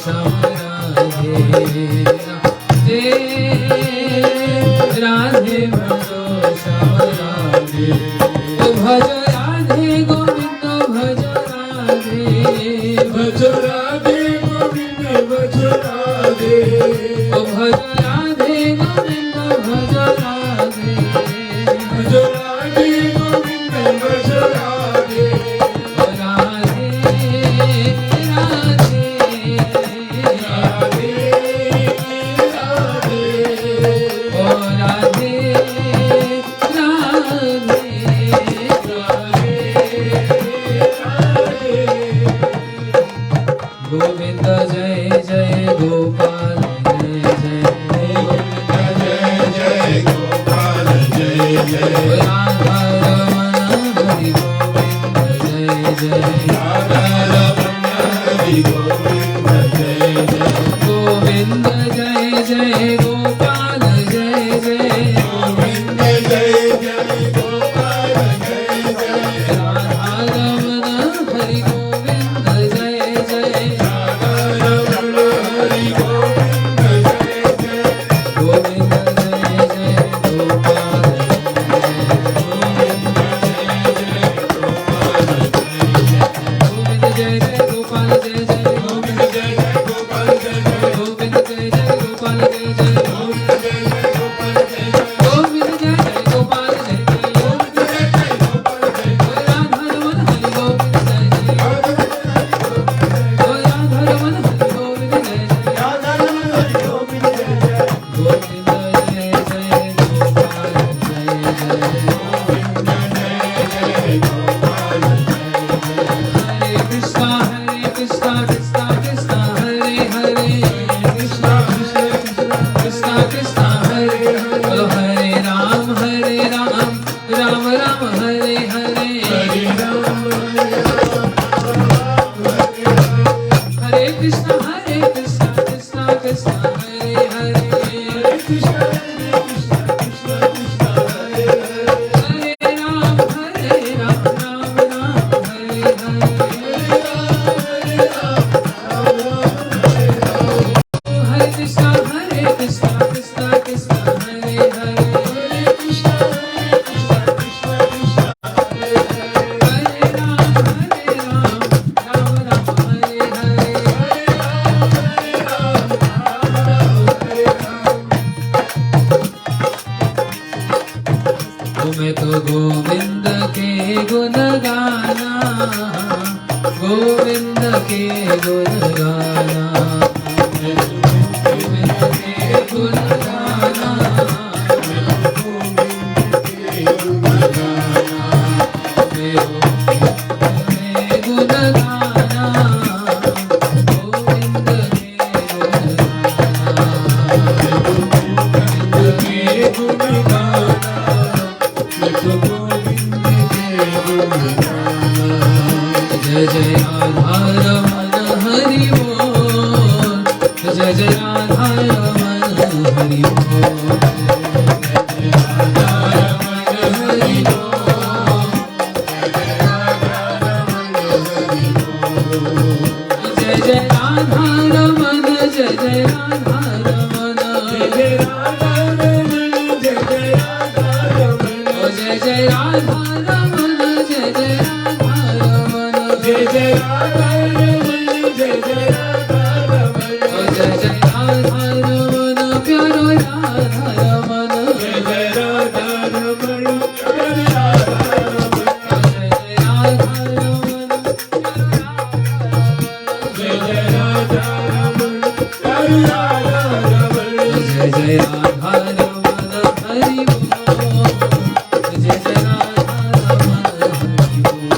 श्याम राधे राधे भजो श्याम राधे भज राधे गोविंद भज राधे भज राधे गोविंद भज राधे भज राधे गोविंद भज राधे भज राधे गोविंद भज राधे राधे राधे राधे राधे ओ राधे गोविंद जय जय गोपाल जय जय गोपाल जय जय राधा रमण हरि गोविंद जय जय राधा रमण हरि गोविंद जय जय गोविंद जय जय गोपाल जय जय गोविंद जय जय गोपाल जय जय राधा रमण हरि गोविंद जय जय राधा रमण हरि गोविंद जय जय गोविंद जय जय गोपाल जय जय गोविंद जय जय गोपाल जय जय गोविंद जय जय गोपाल जय जय गोविंद जय जय गोपाल जय जय गोविंद जय जय गोपाल जय जय गोविंद जय जय गोपाल जय जय गोविंद जय जय गोपाल जय जय राधा रमण हरि गोविंद जय जय राधा रमण हरि गोविंद जय जय राधा रमण हरि गोविंद जय जय गोविंद जय जय गोपाल जय जय गोविंद जय जय गोपाल जय जय हरे कृष्णा कृष्णा कृष्णा हरे हरे कृष्णा कृष्णा कृष्णा कृष्णा हरे हरे हरे राम राम राम हरे हरे हरे राम हरे कृष्णा कृष्णा कृष्णा हरे हरे हरे कृष्णा कृष्णा कृष्णा हरे हरे हरे राम राम राम हरे हरे हरे कृष्णा कृष्णा कृष्णा हरे हरे हरे कृष्णा कृष्णा कृष्णा हरे हरे हरे राम राम राम हरे हरे हरे राम हरे तुम्हें तो गोविंद के गुण गाना गोविंद के गुण गाना गोविंद के गुण गाना गोविंद के गुण गाना तुम्हें गुण गाना गोविंद के गुण गाना गोविंद के गुण गाना गोविंद के गुण गाना जय जय राधा रमण हरि बोल जय जय राधा रमण हरि बोल जय राधा रमण हरि बोल जय जय राधा रमण जय जय राधा रमण जय जय राधा रमण जय जय राधा रमण जय जय राधा रमण जय जय राधा रमण जय जय राधा रमण जय जय राधा रमण जय जय राधा रमण प्यारो राधा रमण जय जय राधा रमण प्यारो राधा रमण जय जय राधा रमण जय जय राधा रमण प्यारो राधा रमण जय जय राधा रमण हरि बोल जय जय राधा रमण हरि बोल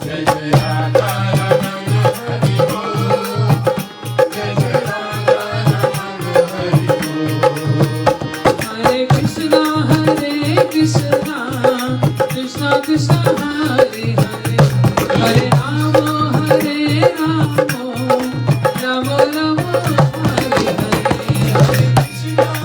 जय जय राधा रमण हरि बोल जय जय राधा रमण हरि बोल हरे Krishna Krishna Krishna Hare Hare Hare Ram Ram Ram Hare Hare Hare Krishna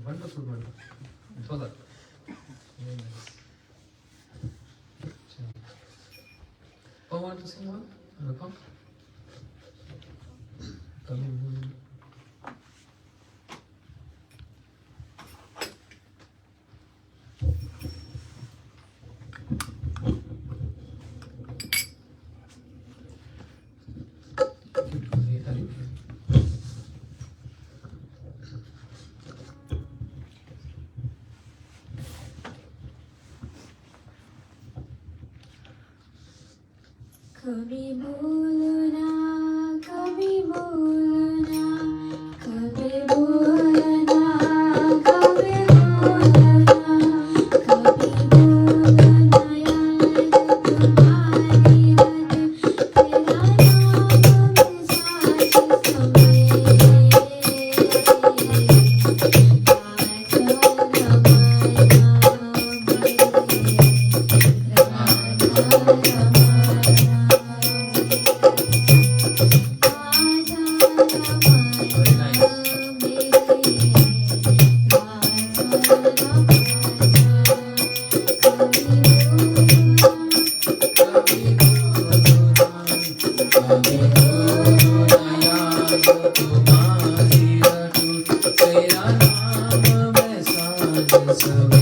wonderful, wonderful. Thoda. Very nice. Oh, want to sing one? Come. Come. कभी बोलना कभी बोलना कभी बोलना कभी बोलना कभी बोलना याद तुम्हारी याद तेरा नाम साथ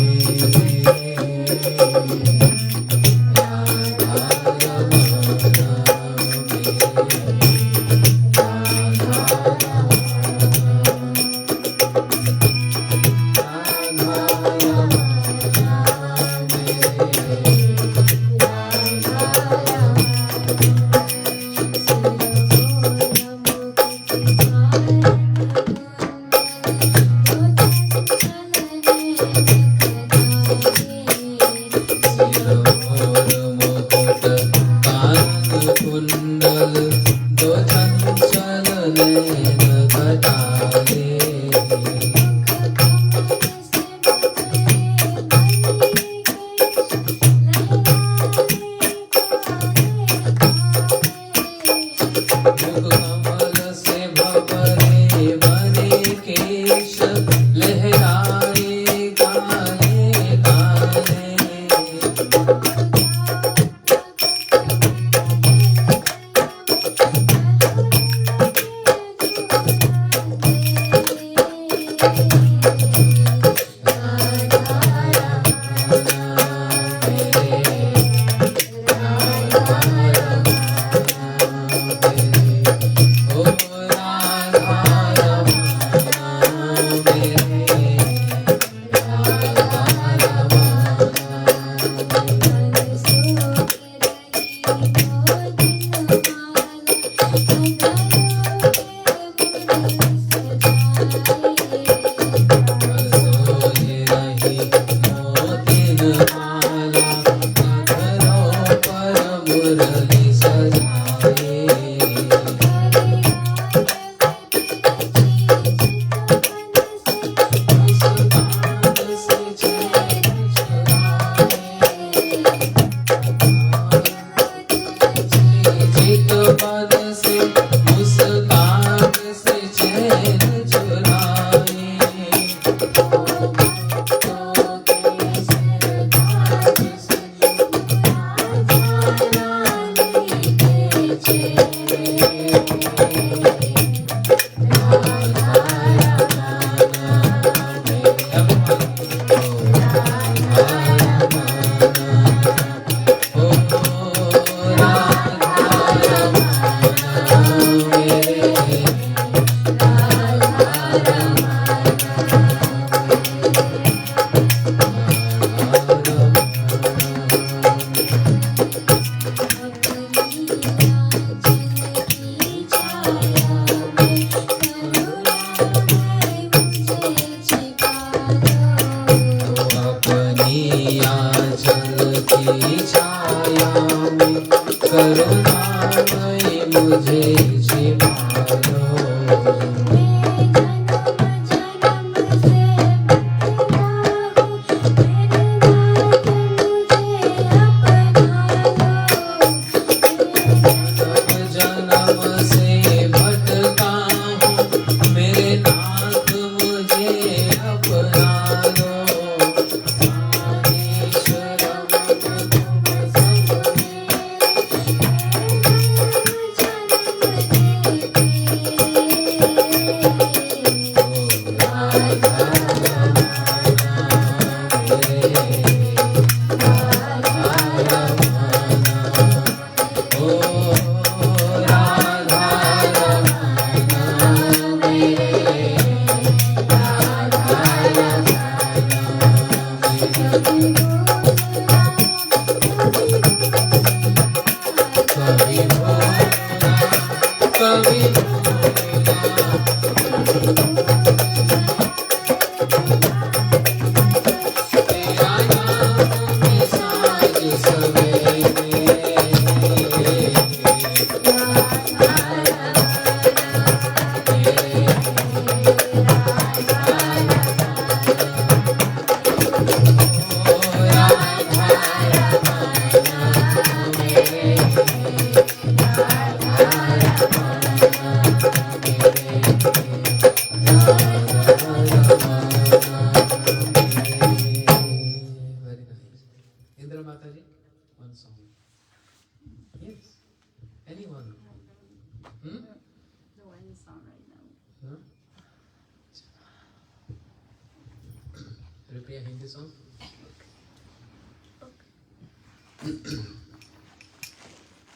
Rupiah Hindi song?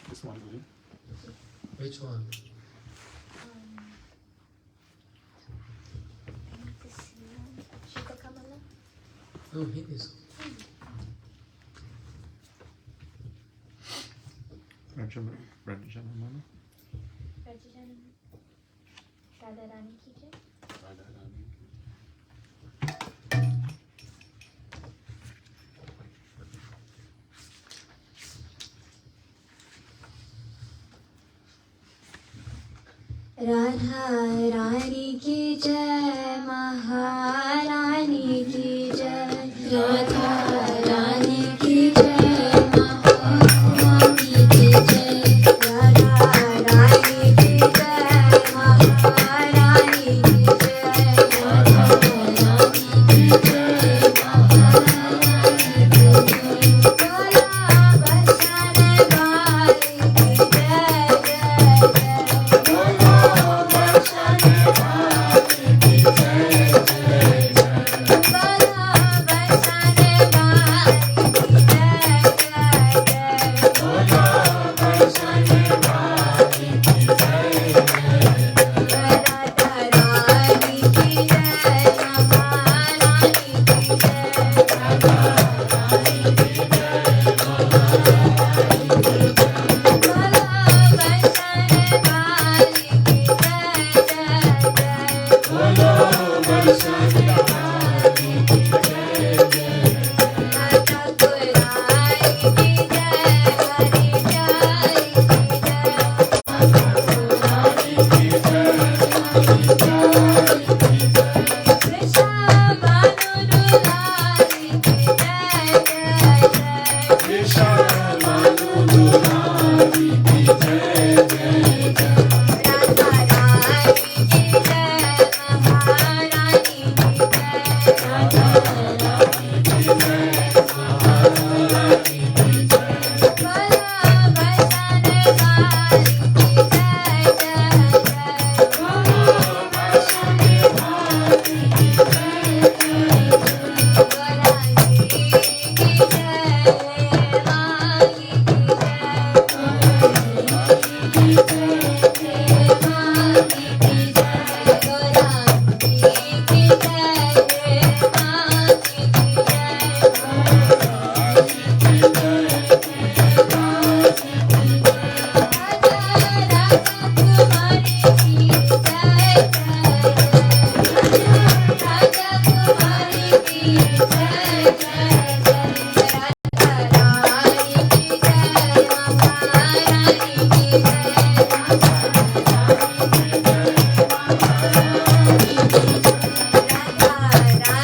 This one, right? Which one? No, Hindi song. Rajaramana. Radha Rani की जय। Radharani. राधा रानी की जय, महारानी की जय। राधा रानी की जय, महारानी की जय। राधा रानी की जय, महारानी की जय। राधा रानी की जय, महारानी की जय। बोला बरसाने वाली की जय जय जय।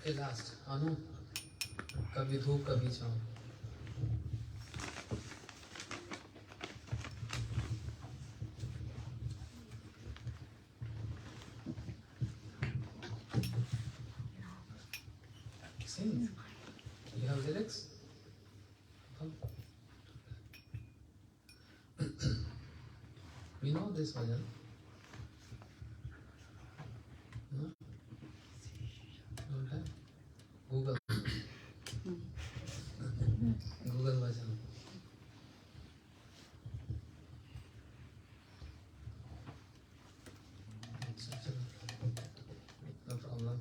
Okay, last. Anu, kabhi dhoop, kabhi chhaw. Sing. You have lyrics? We know this bhajan. No? Don't have? Google. Google bhajan. No problem.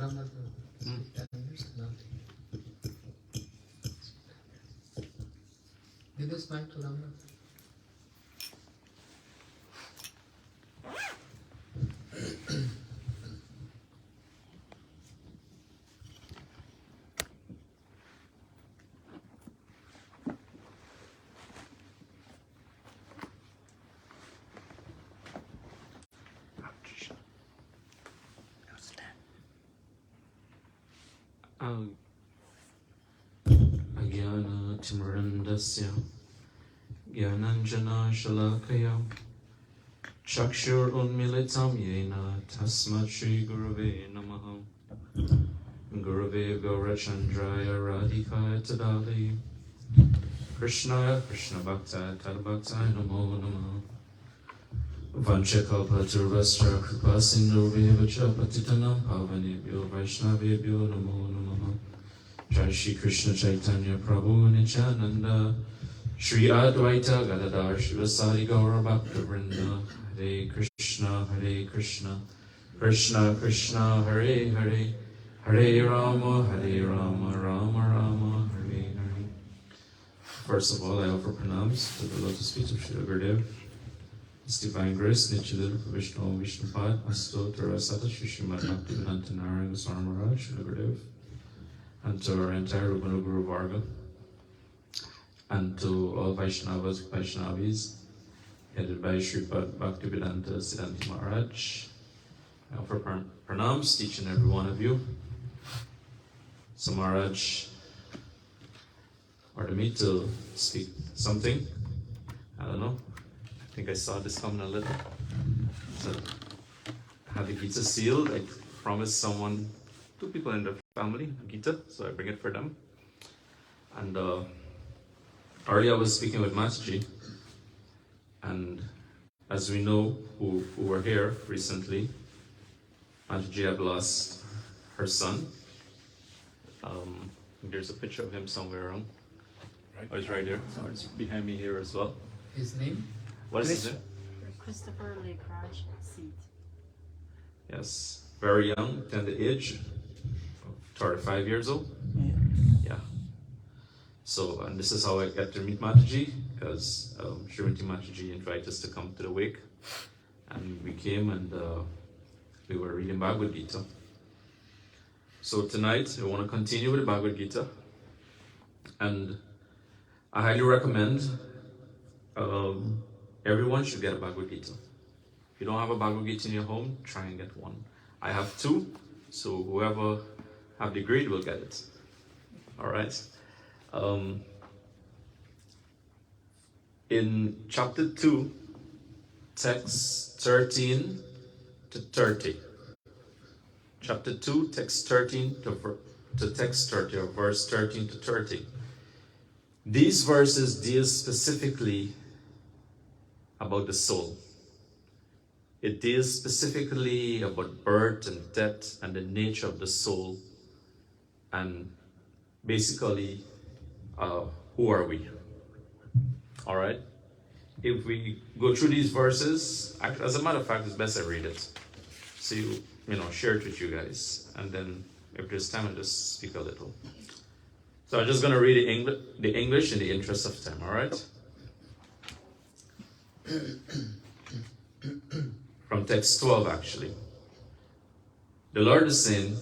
Ramnath, speak 10 minutes now. Give this mic to Ramnath. Ajnana-timurandasya Gyananjana Shalakaya Chakshur-unmilitam yena Tasmat Shri Gurave Namaha Gurave Gaurachandraya Radhikaya Tadali Krishnaya Krishna Bhakta Tadbhakta Namo Namaha Vanchakalpaturvastra Kripa Sindhurveva Patitanam Pavanebhyo Vaishnavebhyo Namo Namaha Jai Shri Krishna Chaitanya Prabhu Nityananda Shri Advaita Gadadhar Shivasari Gaura Bhakta Vrinda Hare Krishna Krishna Krishna Hare Hare Hare Rama Rama Rama Hare Hare. First of all, I offer pranams to the lotus feet of Srila Gurudev, His Divine Grace, Nityadil Vishnu Vishnupad, Asto Tarasata Shri Srimad Bhaktivedanta Narayana Goswami Maharaj, Srila Gurudev, and to our entire Rupana Guru Varga, and to all Vaishnavas, Vaishnavis, headed by Sri Bhaktivedanta Siddhanta Maharaj. I offer pranams to each and every one of you. So Maharaj ordered me to speak something. I don't know. I think I saw this coming a little. So I had the Gita sealed. I promised someone, 2 people in the family, Gita, so I bring it for them. And earlier I was speaking with Mataji, and as we know, who were here recently, Mataji had lost her son. There's a picture of him somewhere around. Right. Oh, it's right there. Oh, it's behind me here as well. His name? What is his name? Christopher Lakraj Seat. Yes, very young, tender age, 35 years old. Yeah. So, and this is how I got to meet Mataji, because Srimati Mataji invited us to come to the wake, and we came and we were reading Bhagavad Gita. So tonight I want to continue with the Bhagavad Gita, and I highly recommend everyone should get a Bhagavad Gita. If you don't have a Bhagavad Gita in your home, try and get one. I have 2, so whoever have the grade will get it. All right. In chapter 2, text 13 to 30. Chapter 2, text 13 to text 30, or verse 13 to 30. These verses deal specifically about the soul. It deals specifically about birth and death and the nature of the soul, and basically, who are we? All right. If we go through these verses, as a matter of fact, it's best I read it, so share it with you guys, and then if there's time, I'll just speak a little. So I'm just going to read the English in the interest of time. All right. From text 12, actually. The Lord is saying,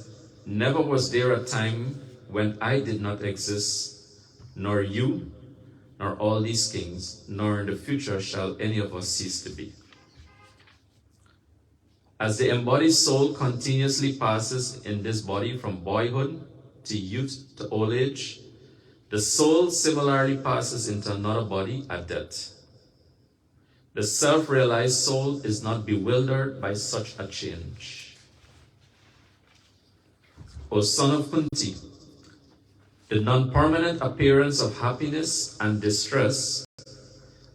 "Never was there a time when I did not exist, nor you, nor all these kings, nor in the future shall any of us cease to be." As the embodied soul continuously passes in this body from boyhood to youth to old age, the soul similarly passes into another body at death. The self-realized soul is not bewildered by such a change. O son of Kunti, the non-permanent appearance of happiness and distress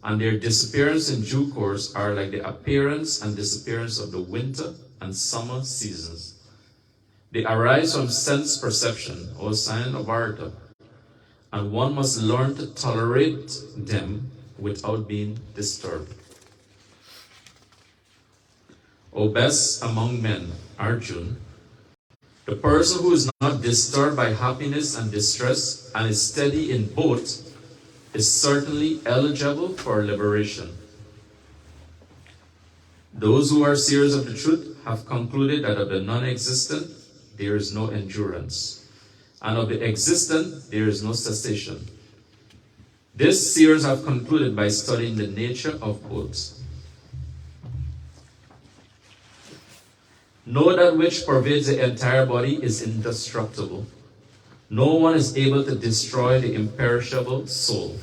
and their disappearance in due course are like the appearance and disappearance of the winter and summer seasons. They arise from sense perception, or sign of Bharata, and one must learn to tolerate them without being disturbed. O best among men, Arjun, the person who is not disturbed by happiness and distress and is steady in both is certainly eligible for liberation. Those who are seers of the truth have concluded that of the non-existent there is no endurance, and of the existent there is no cessation. This seers have concluded by studying the nature of both. Know that which pervades the entire body is indestructible. No one is able to destroy the imperishable soul.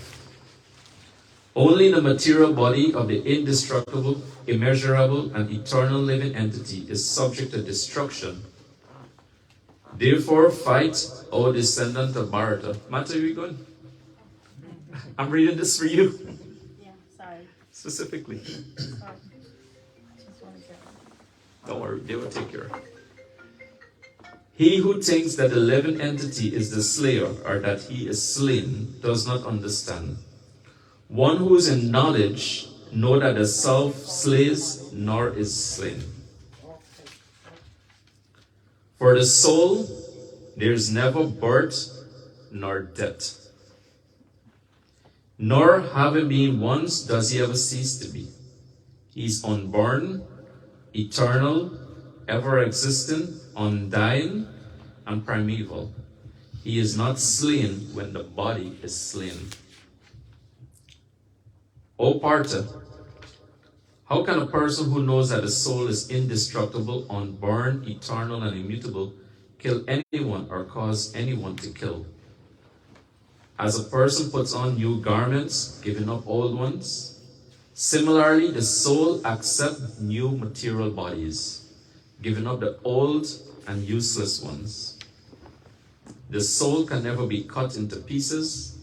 Only the material body of the indestructible, immeasurable, and eternal living entity is subject to destruction. Therefore, fight, O descendant of Bharata. Mata, are you going? I'm reading this for you. Yeah, sorry. Specifically. Sorry. Just want to get Don't worry, they will take care of it. He who thinks that the living entity is the slayer or that he is slain does not understand. One who is in knowledge know that the self slays nor is slain. For the soul, there is never birth nor death. Nor having been once does he ever cease to be. He is unborn, eternal, ever-existent, undying, and primeval. He is not slain when the body is slain. O Partha, how can a person who knows that the soul is indestructible, unborn, eternal, and immutable kill anyone or cause anyone to kill? As a person puts on new garments, giving up old ones, similarly the soul accepts new material bodies, giving up the old and useless ones. The soul can never be cut into pieces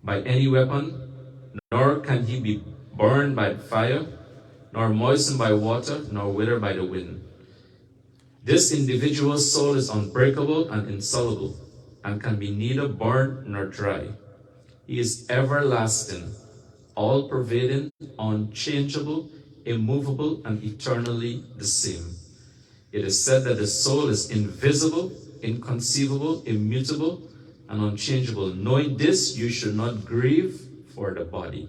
by any weapon, nor can he be burned by fire, nor moistened by water, nor withered by the wind. This individual soul is unbreakable and insoluble, and can be neither burned nor dry. He is everlasting, all-pervading, unchangeable, immovable, and eternally the same. It is said that the soul is invisible, inconceivable, immutable, and unchangeable. Knowing this, you should not grieve for the body.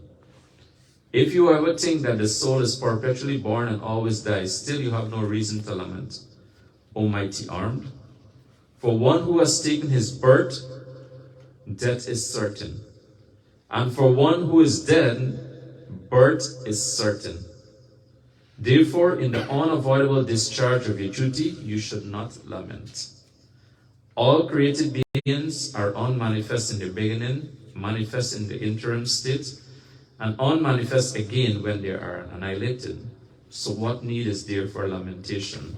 If you ever think that the soul is perpetually born and always dies, still you have no reason to lament, O mighty armed. For one who has taken his birth, death is certain. And for one who is dead, birth is certain. Therefore, in the unavoidable discharge of your duty, you should not lament. All created beings are unmanifest in the beginning, manifest in the interim state, and unmanifest again when they are annihilated. So what need is there for lamentation?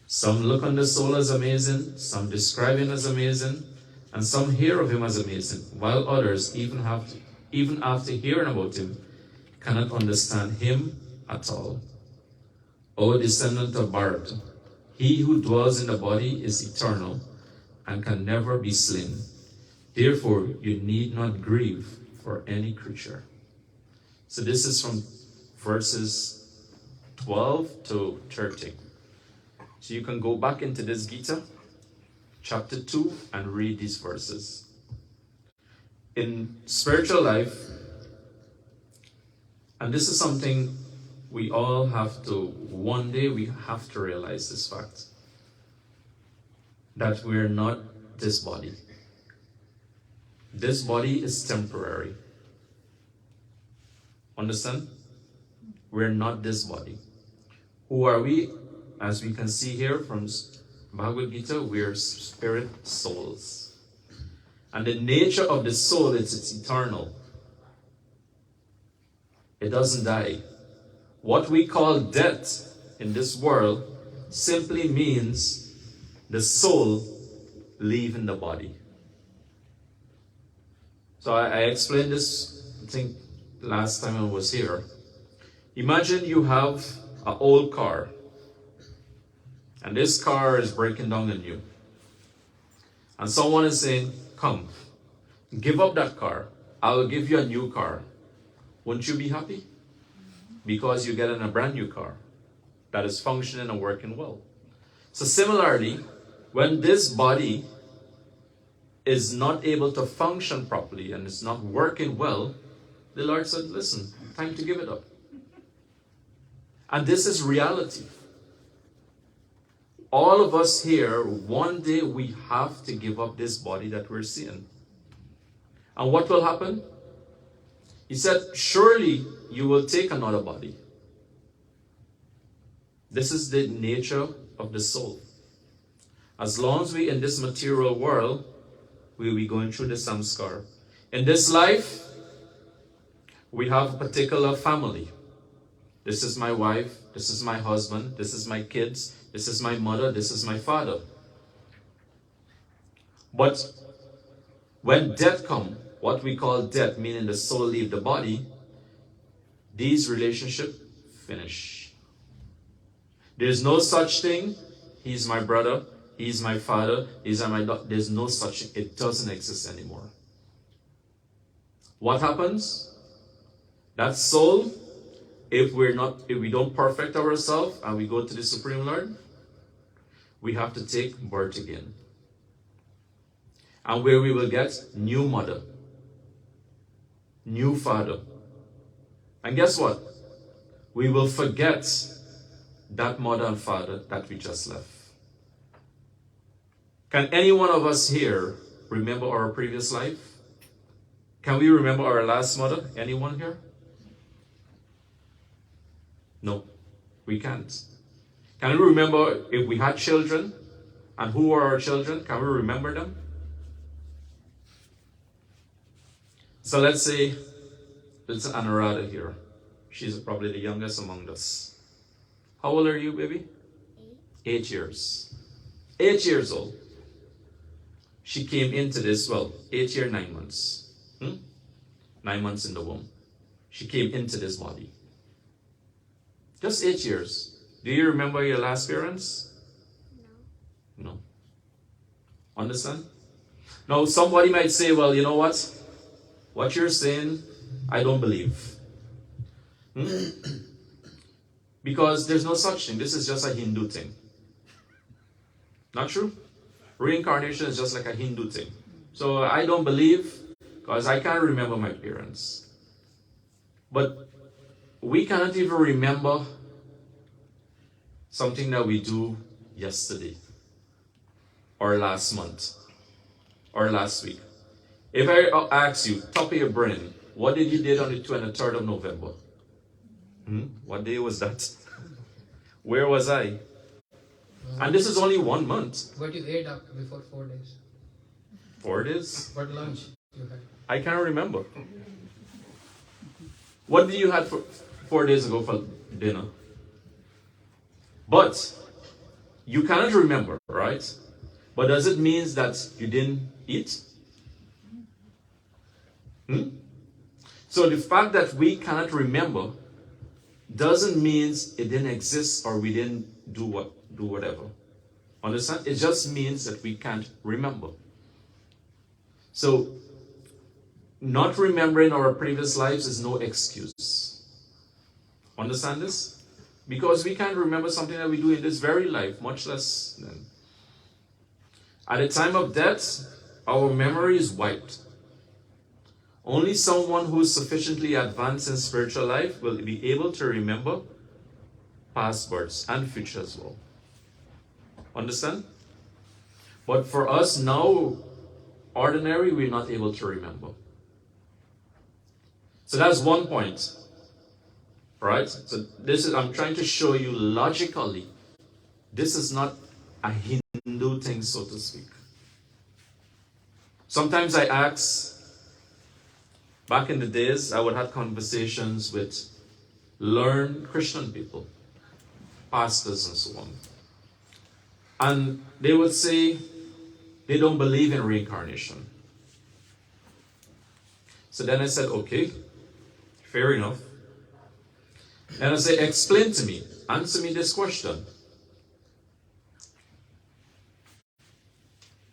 Some look on the soul as amazing, some describe him as amazing, and some hear of him as amazing, while others, even after hearing about him, cannot understand him at all. O descendant of Bharata, he who dwells in the body is eternal and can never be slain. Therefore, you need not grieve for any creature. So this is from verses 12 to 30. So you can go back into this Gita, chapter 2, and read these verses. In spiritual life, and this is something we all have to, one day we have to realize this fact, that we're not this body. This body is temporary. Understand? We're not this body. Who are we? As we can see here from Bhagavad Gita, we are spirit souls. And the nature of the soul is it's eternal. It doesn't die. What we call death in this world simply means the soul leaving the body. So I explained this, I think, last time I was here. Imagine you have an old car, and this car is breaking down on you. And someone is saying, come, give up that car. I will give you a new car. Wouldn't you be happy? Because you're getting a brand new car that is functioning and working well. So similarly, when this body is not able to function properly and it's not working well, the Lord said, listen, time to give it up. And this is reality. All of us here, one day we have to give up this body that we're seeing. And what will happen? He said, surely you will take another body. This is the nature of the soul. As long as we're in this material world, we'll be going through the samskar. In this life, we have a particular family. This is my wife, this is my husband, this is my kids, this is my mother, this is my father. But when death comes, what we call death, meaning the soul leave the body, these relationships finish. There's no such thing, he's my brother, he's my father, he's my daughter. There's no such thing. It doesn't exist anymore. What happens? That soul, if we don't perfect ourselves and we go to the Supreme Lord, we have to take birth again. And where we will get new mother, new father. And guess what? We will forget that mother and father that we just left. Can any one of us here remember our previous life? Can we remember our last mother? Anyone here? No, we can't. Can we remember if we had children and who were our children? Can we remember them? So let's say it's Anuradha here. She's probably the youngest among us. How old are you, baby? 8 years. 8 years old. She came into this, 8 years, 9 months. 9 months in the womb. She came into this body. Just 8 years. Do you remember your last parents? No. Understand? Now, somebody might say, well, you know what? What you're saying, I don't believe. Because there's no such thing. This is just a Hindu thing. Not true? Reincarnation is just like a Hindu thing. So I don't believe because I can't remember my parents. But we cannot even remember something that we do yesterday or last month or last week. If I ask you, top of your brain, what did you do on the 23rd of November? What day was that? Where was I? And this is only 1 month. What you ate up before 4 days? 4 days? What lunch you had? I can't remember. What did you had for 4 days ago for dinner? But you cannot remember, right? But does it mean that you didn't eat? So the fact that we cannot remember doesn't mean it didn't exist or we didn't do whatever. Understand? It just means that we can't remember. So not remembering our previous lives is no excuse. Understand this? Because we can't remember something that we do in this very life, much less then. At the time of death, our memory is wiped. Only someone who is sufficiently advanced in spiritual life will be able to remember past births and future as well. Understand? But for us now, ordinary, we're not able to remember. So that's one point. Right? So this is, I'm trying to show you logically, this is not a Hindu thing, so to speak. Sometimes I ask, back in the days, I would have conversations with learned Christian people, pastors and so on. And they would say they don't believe in reincarnation. So then I said, okay, fair enough. And I said, explain to me, answer me this question.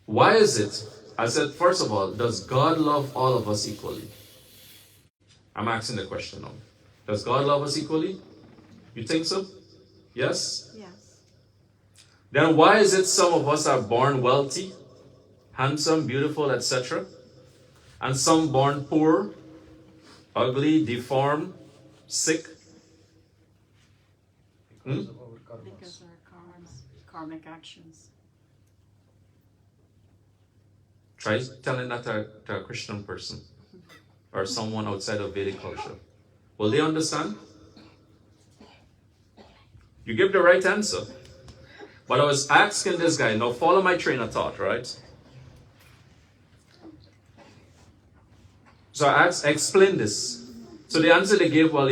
Why is it? I said, first of all, does God love all of us equally? I'm asking the question now. Does God love us equally? You think so? Yes? Yes. Then why is it some of us are born wealthy, handsome, beautiful, etc., and some born poor, ugly, deformed, sick? Because of our karmic actions. Try telling that to a Christian person or someone outside of Vedic culture. Will they understand? You give the right answer. But I was asking this guy, now follow my train of thought, right? So I asked, explain this. So the answer they gave, well,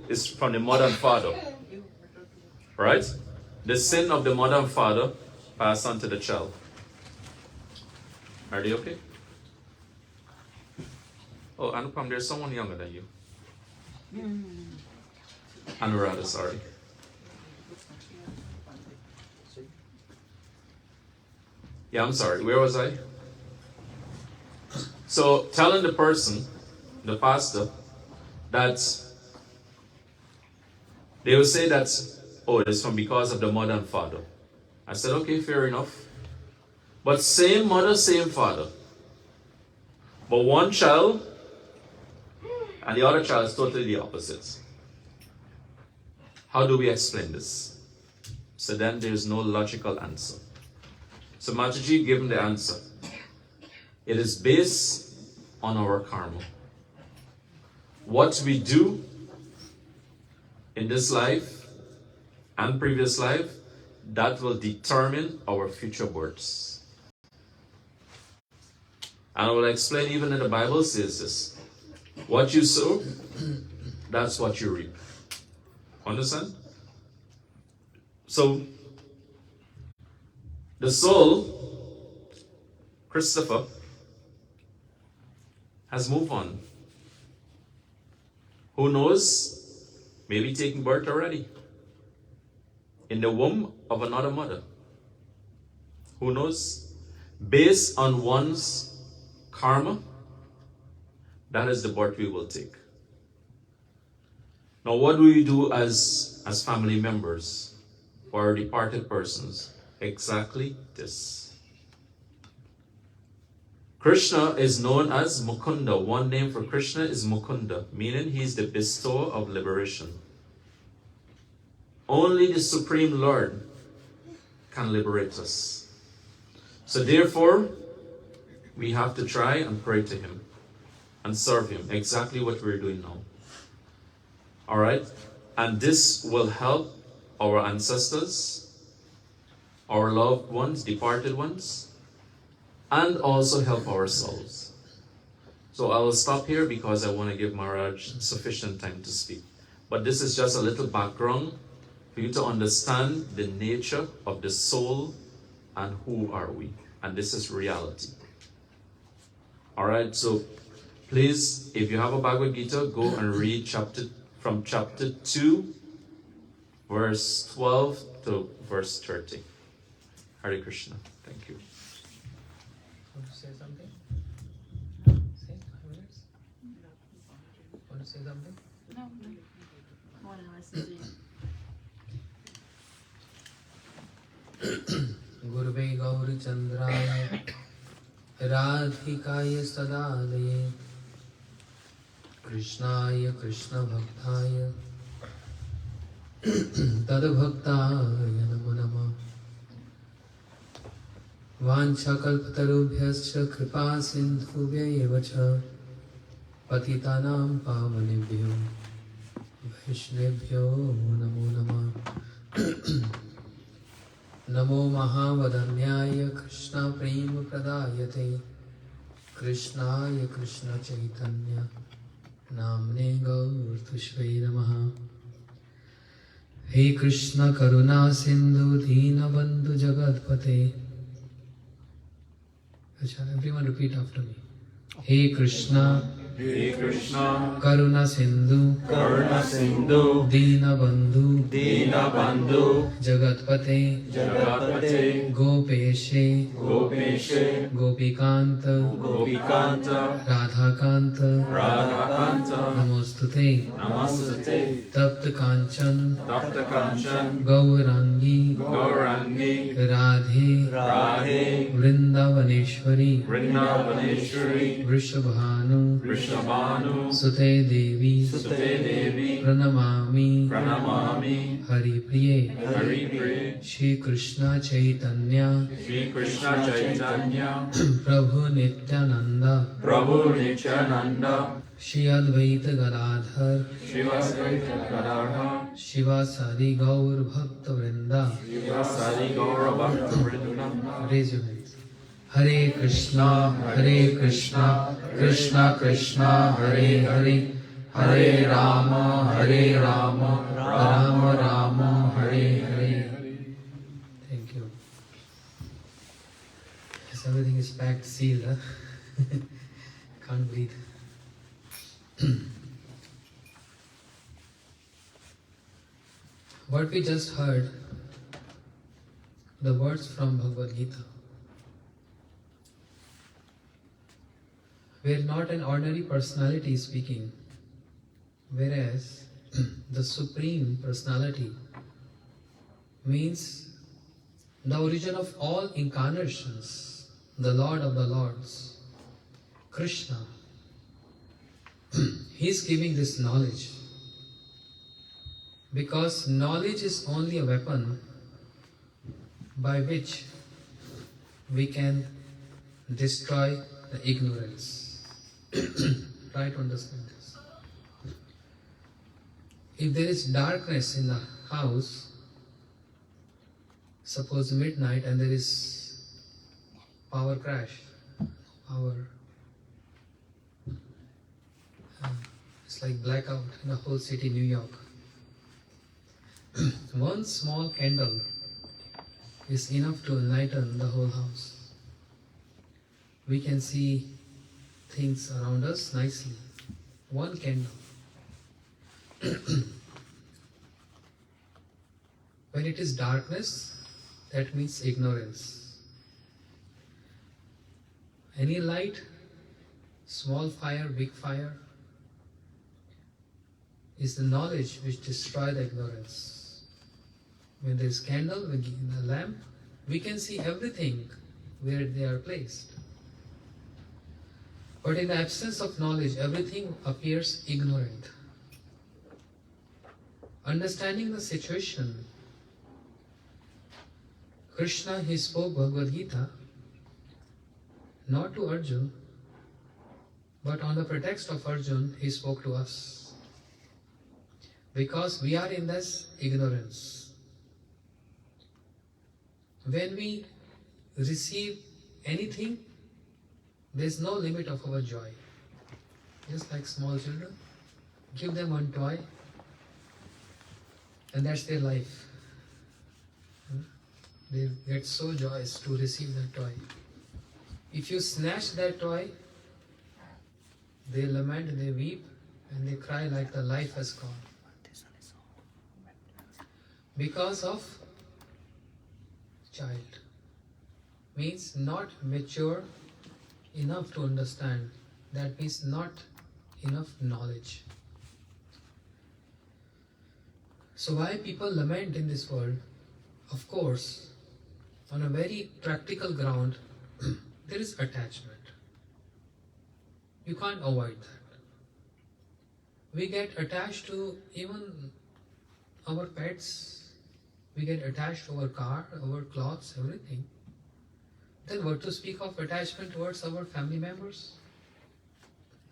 is from the mother and father. Right? The sin of the mother and father passed on to the child. Are they okay? Oh, Anupam, there's someone younger than you. Anuradha, sorry. Yeah, I'm sorry. Where was I? So, telling the person, the pastor, that they will say that, oh, it's from because of the mother and father. I said, okay, fair enough. But same mother, same father. But one child and the other child is totally the opposite. How do we explain this? So then there's no logical answer. So Mataji gave him the answer. It is based on our karma. What we do in this life and previous life, that will determine our future births. And I will explain, even in the Bible says this. What you sow, that's what you reap. Understand? So, the soul, Christopher, has moved on. Who knows? Maybe taking birth already. In the womb of another mother. Who knows? Based on one's karma, that is the birth we will take. Now, what do we do as family members for our departed persons? Exactly this. Krishna is known as Mukunda. One name for Krishna is Mukunda, meaning he is the bestower of liberation. Only the Supreme Lord can liberate us. So therefore, we have to try and pray to him and serve him, exactly what we're doing now. All right? And this will help our ancestors, our loved ones, departed ones, and also help ourselves. So I will stop here because I want to give Maharaj sufficient time to speak. But this is just a little background for you to understand the nature of the soul and who are we. And this is reality. All right, so please, if you have a Bhagavad Gita, go and read from chapter 2, verse 12 to verse 30. Hare Krishna. Thank you. Want to say something? Say 5 minutes? Want to say something? No. More than listening. Gurve Gauri Chandraya Radhikaya Sadadaye Krishnaya Krishna Bhaktaya Tadbhaktaya Namo Namah Vanchakalpatarubhyascha Kripa Sindhubhya Evacha Patitanam Pavanebhyo वैष्णेभ्यो नमो नमः। नमो महावदन्याय कृष्ण प्रेम प्रदायते कृष्णाय कृष्ण चैतन्य नाम्ने गौरतुष्वे नमः। हे कृष्ण करुणा सिंधु दीनबंधु जगतपते। अच्छा, everyone repeat after me. हे कृष्णा हे कृष्णा करुणा सिंधु करुणा सिंधु दीनबंधु दीनबंधु जगतपते जगत्पते गोपेशे गोपेशे गोपीकांत गोपीकांत राधाकांत राधाकांत नमोस्तुते। नमस्ते तप्त कांचन तप्त कांचन गौरांगी गौरांगी राधे राधे वृंदावनेश्वरी वृंदावनेश्वरी वृषभानु वृषभानु सुते देवी सुते देवी प्रणमामि प्रणमामि हरिप्रिये। हरिप्रिये श्री कृष्ण चैतन्य श्री कृष्ण चैतन्य प्रभु नित्यानंद प्रभु नित्यानंद श्री अद्वैत गदाधर शिवाद्वैत गदाधर शिवासादि गौर भक्त वृंदा। शिवासादि गौर भक्त वृंदा। Raise your hands. Hare Krishna Krishna Krishna Hare Hare Hare Ram Ram Ram Hare Hare. Thank you. Yes, everything is packed, sealed. Huh? Can't breathe. What we just heard, the words from Bhagavad Gita, were not an ordinary personality speaking, whereas the Supreme Personality means the origin of all incarnations, the Lord of the Lords, Krishna. He is giving this knowledge because knowledge is only a weapon by which we can destroy the ignorance. Try to understand this. If there is darkness in the house, suppose midnight and there is power crash, it's like blackout in the whole city, New York. One small candle is enough to enlighten the whole house. We can see things around us nicely. One candle. When it is darkness, that means ignorance. Any light, small fire, big fire, is the knowledge which destroys the ignorance. When there is candle, when in the lamp, we can see everything where they are placed. But in the absence of knowledge, everything appears ignorant. Understanding the situation, Krishna, he spoke Bhagavad Gita not to Arjun, but on the pretext of Arjun, he spoke to us. Because we are in this ignorance. When we receive anything, there is no limit of our joy. Just like small children, give them one toy and that's their life. They get so joyous to receive that toy. If you snatch that toy, they lament, they weep and they cry like the life has gone. Because of child. Means not mature enough to understand. That means not enough knowledge. So why people lament in this world? Of course, on a very practical ground, there is attachment. You can't avoid that. We get attached to even our pets. We get attached to our car, our clothes, everything. Then what to speak of attachment towards our family members?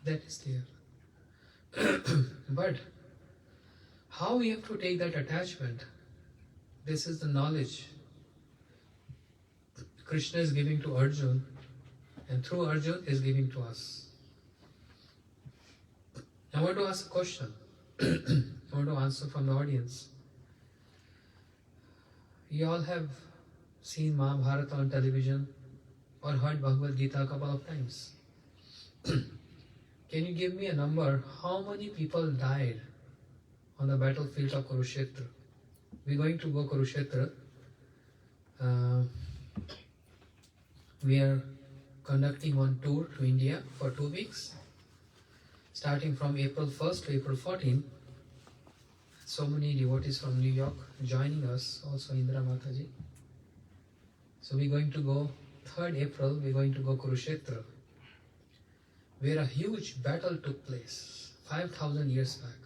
That is there. But how we have to take that attachment. This is the knowledge Krishna is giving to Arjun, and through Arjun is giving to us. I want to ask a question. I want to answer from the audience. You all have seen Mahabharata on television or heard Bhagavad Gita a couple of times. Can you give me a number? How many people died on the battlefield of Kurukshetra? We're going to go Kurukshetra. We are conducting one tour to India for 2 weeks, starting from April 1st to April 14th. So many devotees from New York joining us, also Indra Mataji. So we're going to go 3rd April, we're going to go Kurukshetra, where a huge battle took place 5,000 years back.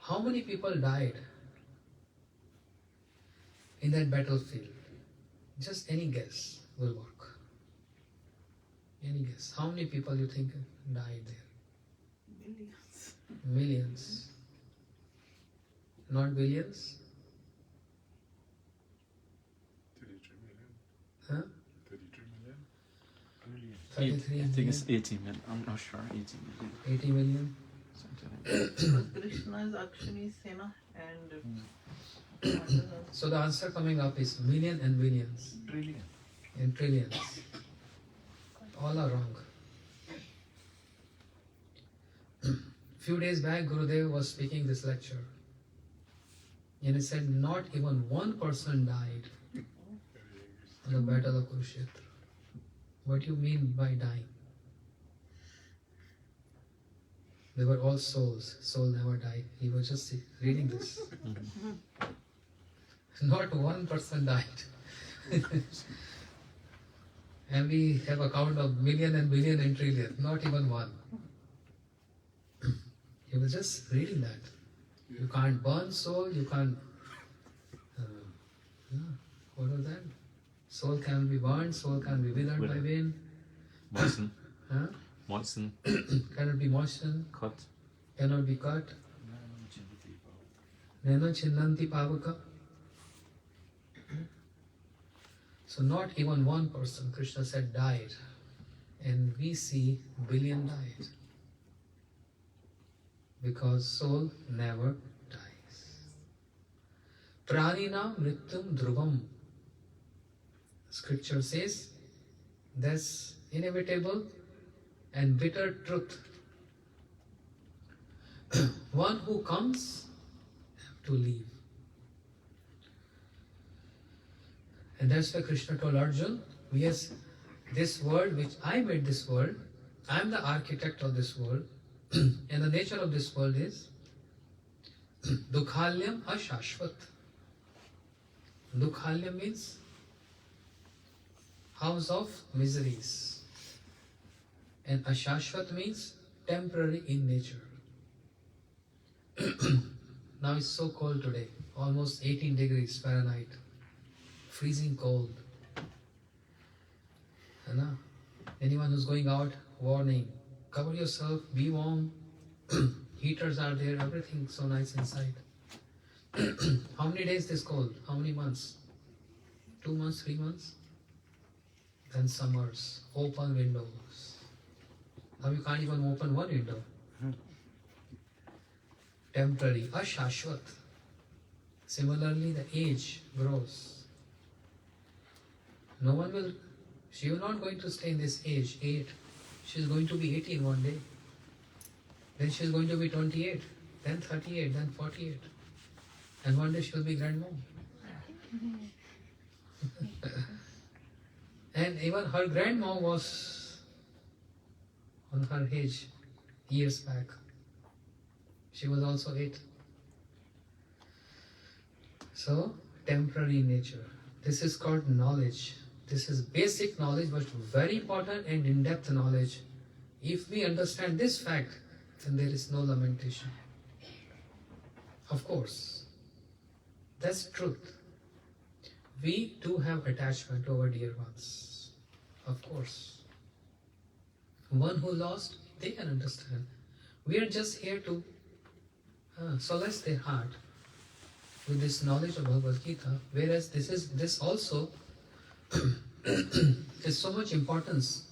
How many people died in that battlefield? Just any guess will work. Any guess? How many people you think died there? Millions. Not billions? 33 million. Huh? 33 million. 33 I think million? it's 80 million. I'm not sure. 80 million. 80 million? Something like that. Krishna's Akshini Sena and So the answer coming up is million and billions trillion. and trillions. All are wrong. Few days back, Gurudev was speaking this lecture, and he said not even one person died in the battle of Kurukshetra. What do you mean by dying? They were all souls. Soul never die. He was just reading this. Not one person died. And we have a count of million and billion and trillion. Not even one. He was just reading that. You can't burn soul. You can't. What was that? Soul can be burned. Soul can be withered by wind. Moisten. Huh? Moisten. Cannot be moistened. Cut. Cannot be cut. Nano chinnanti pavaka. So not even one person, Krishna said, died. And we see billion died. Because soul never dies. Pranina mrityum dhruvam. Scripture says that's inevitable and bitter truth. One who comes have to leave. And that's why Krishna told Arjun, yes, this world which I made this world, I am the architect of this world, and the nature of this world is Dukhalyam Ashashvat. Dukhalyam means house of miseries, and Ashashvat means temporary in nature. Now it's so cold today, almost 18 degrees Fahrenheit. Freezing cold. Anyone who's going out, warning. Cover yourself, be warm. Heaters are there, everything so nice inside. How many days this cold? How many months? 2 months, 3 months? Then summers, open windows. Now you can't even open one window. Temporary, ashashvat. Similarly, the age grows. No one will, she is not going to stay in this age, 8. She is going to be 80 one day. Then she is going to be 28, then 38, then 48. And one day she will be grandmom. And even her grandmom was on her age years back. She was also 8. So, temporary nature. This is called knowledge. This is basic knowledge, but very important and in-depth knowledge. If we understand this fact, then there is no lamentation. Of course, that's truth. We do have attachment to our dear ones. Of course. One who lost, they can understand. We are just here to solace their heart with this knowledge of Bhagavad Gita, whereas this also is so much importance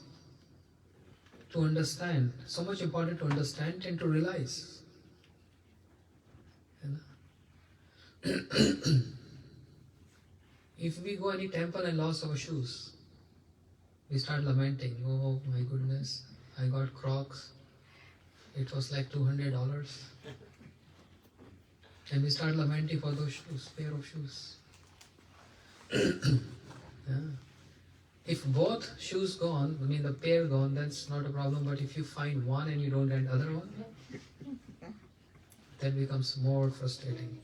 to understand, so much important to understand and to realize. You know? If we go any temple and lost our shoes, we start lamenting, oh my goodness, I got Crocs, it was like $200. And we start lamenting for those shoes, pair of shoes. Yeah. If both shoes gone, I mean the pair gone, that's not a problem. But if you find one and you don't get other one, that becomes more frustrating.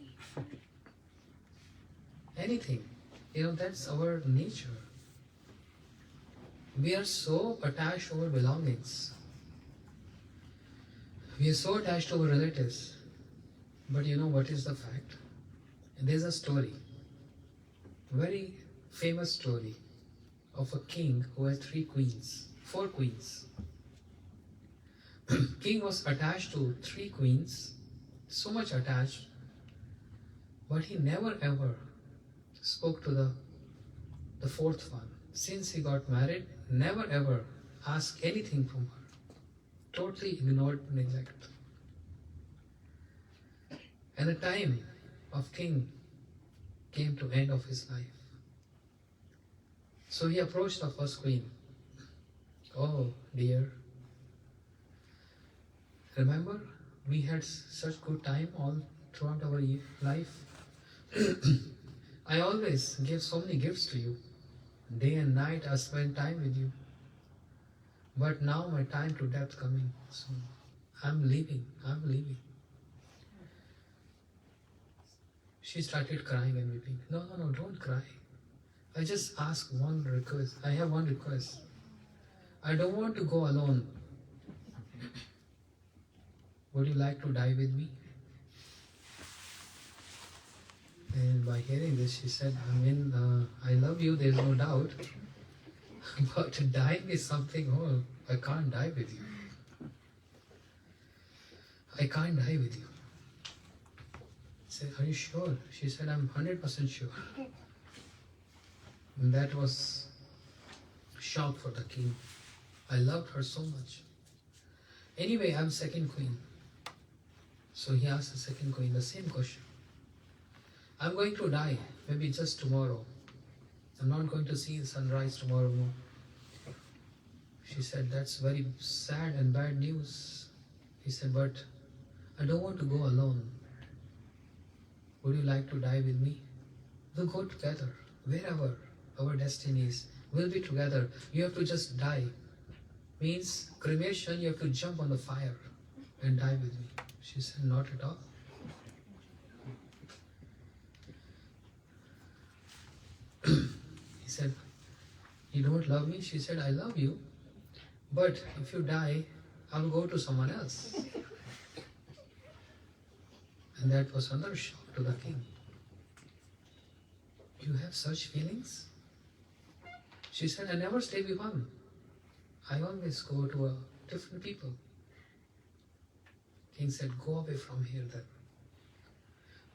Anything, that's our nature. We are so attached to our belongings. We are so attached to our relatives. But you know what is the fact? There's a story, very famous story of a king who had 4 queens. King was attached to 3 queens, so much attached, but he never ever spoke to the 4th one. Since he got married, never ever asked anything from her. Totally ignored, neglect. And the time of king came to end of his life. So he approached the first queen. Oh dear, remember we had such good time all throughout our life. I always gave so many gifts to you. Day and night I spent time with you. But now my time to death coming. So I'm leaving. She started crying and weeping. No, don't cry. I just ask one request. I have one request. I don't want to go alone. Would you like to die with me? And by hearing this, she said, I love you, there's no doubt. But dying is something, I can't die with you. I can't die with you. I said, are you sure? She said, I'm 100% sure. And that was shock for the king. I loved her so much. Anyway, I'm second queen. So he asked the second queen the same question. I'm going to die, maybe just tomorrow. I'm not going to see the sunrise tomorrow morning. She said, that's very sad and bad news. He said, but I don't want to go alone. Would you like to die with me? We'll go together, wherever our destiny is. We'll be together. You have to just die. Means cremation, you have to jump on the fire and die with me. She said, not at all. He said, you don't love me? She said, I love you. But if you die, I'll go to someone else. And that was another shock to the king. You have such feelings? She said, I never stay with one. I always go to different people. King said, go away from here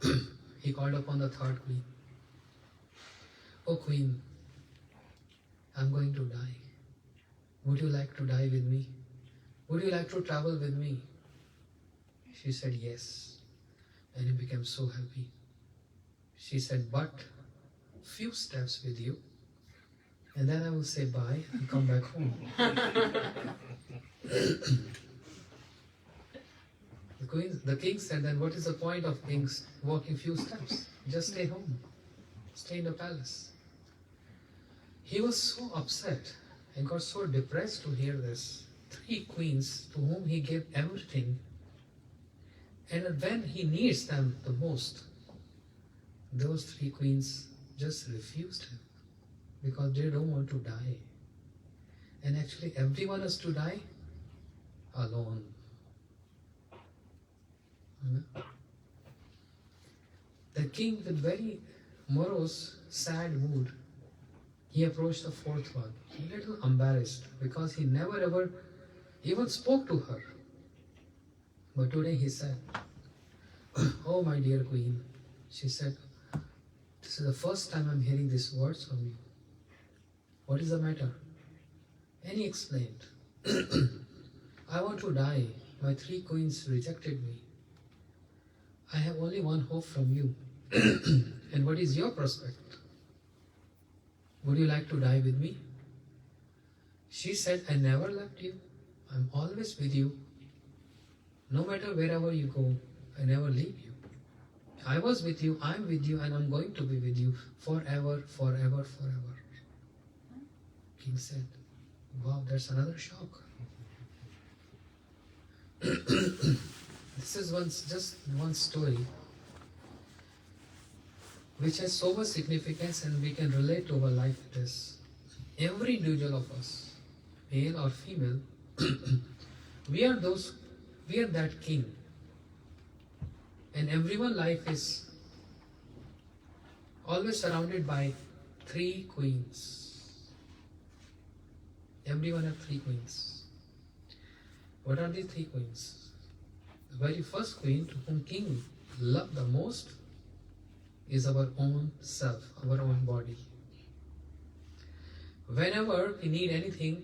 then. He called upon the third queen. Oh queen, I'm going to die. Would you like to die with me? Would you like to travel with me? She said, yes. And he became so happy. She said, but few steps with you, and then I will say bye and come back home. The king said, then what is the point of kings walking few steps? Just stay home. Stay in the palace. He was so upset and got so depressed to hear this. 3 queens to whom he gave everything. And when he needs them the most, those 3 queens just refused him because they don't want to die. And actually everyone has to die alone. The king, with very morose, sad mood, he approached the 4th one, a little embarrassed because he never ever even spoke to her. But today he said, "Oh, my dear queen," she said, "this is the first time I'm hearing these words from you. What is the matter?" And he explained, "I want to die. My 3 queens rejected me. I have only one hope from you. And what is your prospect? Would you like to die with me?" She said, "I never left you. I'm always with you. No matter wherever you go, I never leave you. I was with you, I'm with you, and I'm going to be with you forever, forever, forever." King said, "Wow, that's another shock." This is just one story which has so much significance, and we can relate to our life with this. Every individual of us, male or female, we are that king. And everyone's life is always surrounded by 3 queens. Everyone has 3 queens. What are these 3 queens? The very first queen to whom king loved the most is our own self, our own body. Whenever we need anything,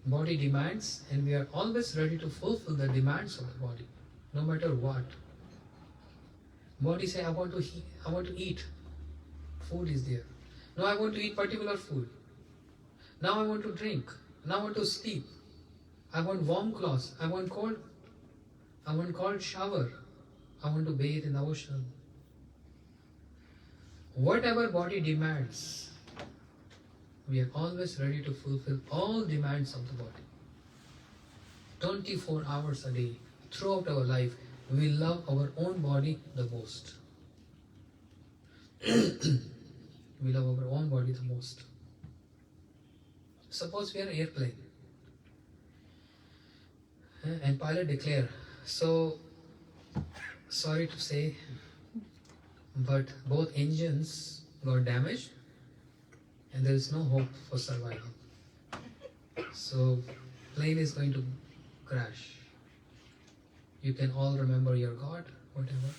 body demands, and we are always ready to fulfill the demands of the body, no matter what. Body say, I want to eat. Food is there. Now I want to eat particular food. Now I want to drink. Now I want to sleep. I want warm clothes. I want cold shower. I want to bathe in the ocean. Whatever body demands, we are always ready to fulfill all demands of the body. 24 hours a day, throughout our life, we love our own body the most. We love our own body the most. Suppose we are an airplane, and pilot declare, "So, sorry to say, but both engines got damaged and there is no hope for survival. So, plane is going to crash. You can all remember your God, whatever.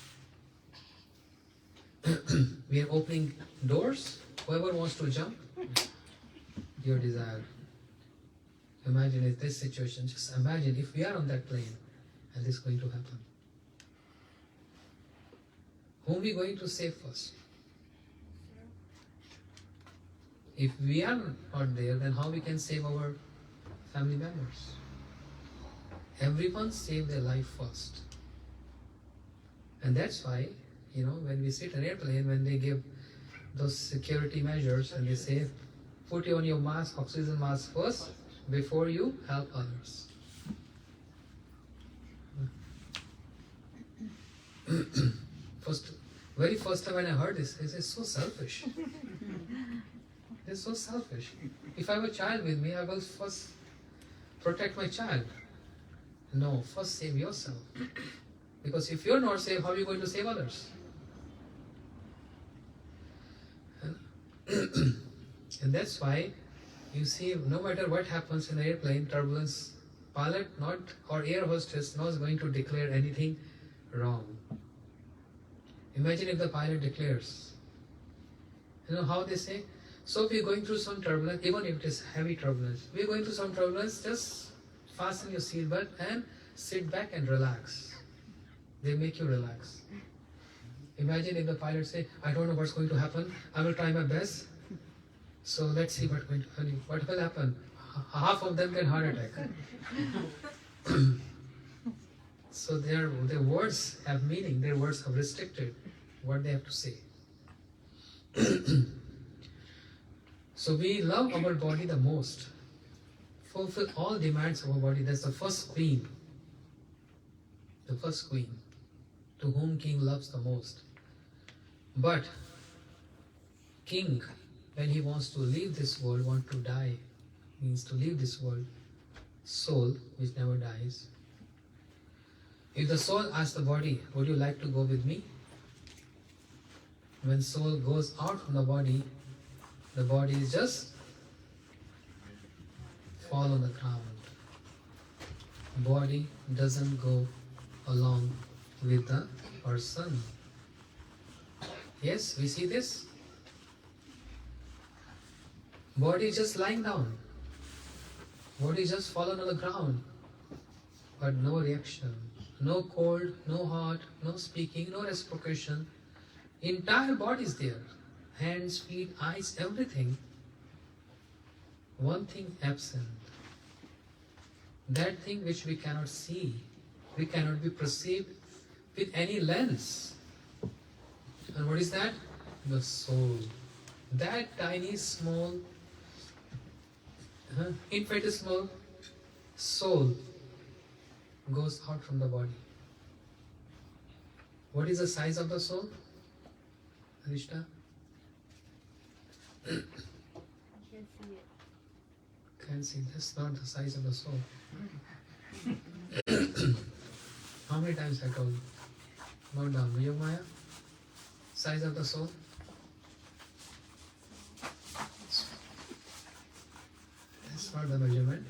We are opening doors. Whoever wants to jump, your desire." Imagine if this situation, just imagine if we are on that plane and this is going to happen. Whom are we going to save first? If we are not there, then how we can save our family members? Everyone save their life first. And that's why, when we sit in an airplane, when they give those security measures and they say, put on your mask, oxygen mask first, before you help others. Very first time when I heard this, I said, so selfish. It's so selfish. If I have a child with me, I will first protect my child. No, first save yourself. Because if you're not safe, how are you going to save others? And that's why you see, no matter what happens in the airplane, turbulence, pilot or air hostess not going to declare anything wrong. Imagine if the pilot declares. You know how they say? So if you're going through some turbulence, even if it is heavy turbulence, we're going through some turbulence, just fasten your seatbelt and sit back and relax. They make you relax. Imagine if the pilot say, I don't know what's going to happen, I will try my best. So let's see what's going to happen. What will happen? Half of them get heart attack. So their words have meaning, their words have restricted what they have to say. So we love our body the most. Fulfill all demands of our body. That's the first queen. The first queen to whom king loves the most. But king, when he wants to leave this world, want to die, means to leave this world, soul which never dies. If the soul asks the body, would you like to go with me? When soul goes out from the body is just fall on the ground. Body doesn't go along with the person. Yes, we see this. Body is just lying down. Body is just fallen on the ground. But no reaction. No cold, no hot, no speaking, no reciprocation. Entire body is there. Hands, feet, eyes, everything. One thing absent. That thing which we cannot see, we cannot be perceived with any lens. And what is that? The soul. That tiny, small, infinitesimal soul goes out from the body. What is the size of the soul? Anishta? I can't see it. Can't see. That's not the size of the soul. How many times I told you? Note down. Yogamaya? Size of the soul? That's not the measurement.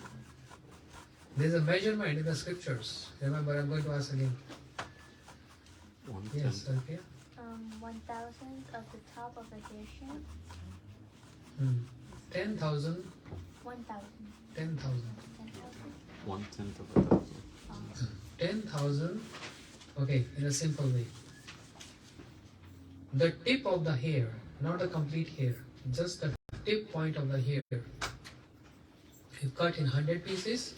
There's a measurement in the scriptures. Remember, I'm going to ask again. 1 Yes, tenth. okay. 1,000 of the top of a hair shape. 10,000. 1,000. 10,000. 10,000. 1/10 of a thousand. 10,000. Okay, in a simple way. The tip of the hair, not the complete hair, just the tip point of the hair. You cut in 100 pieces,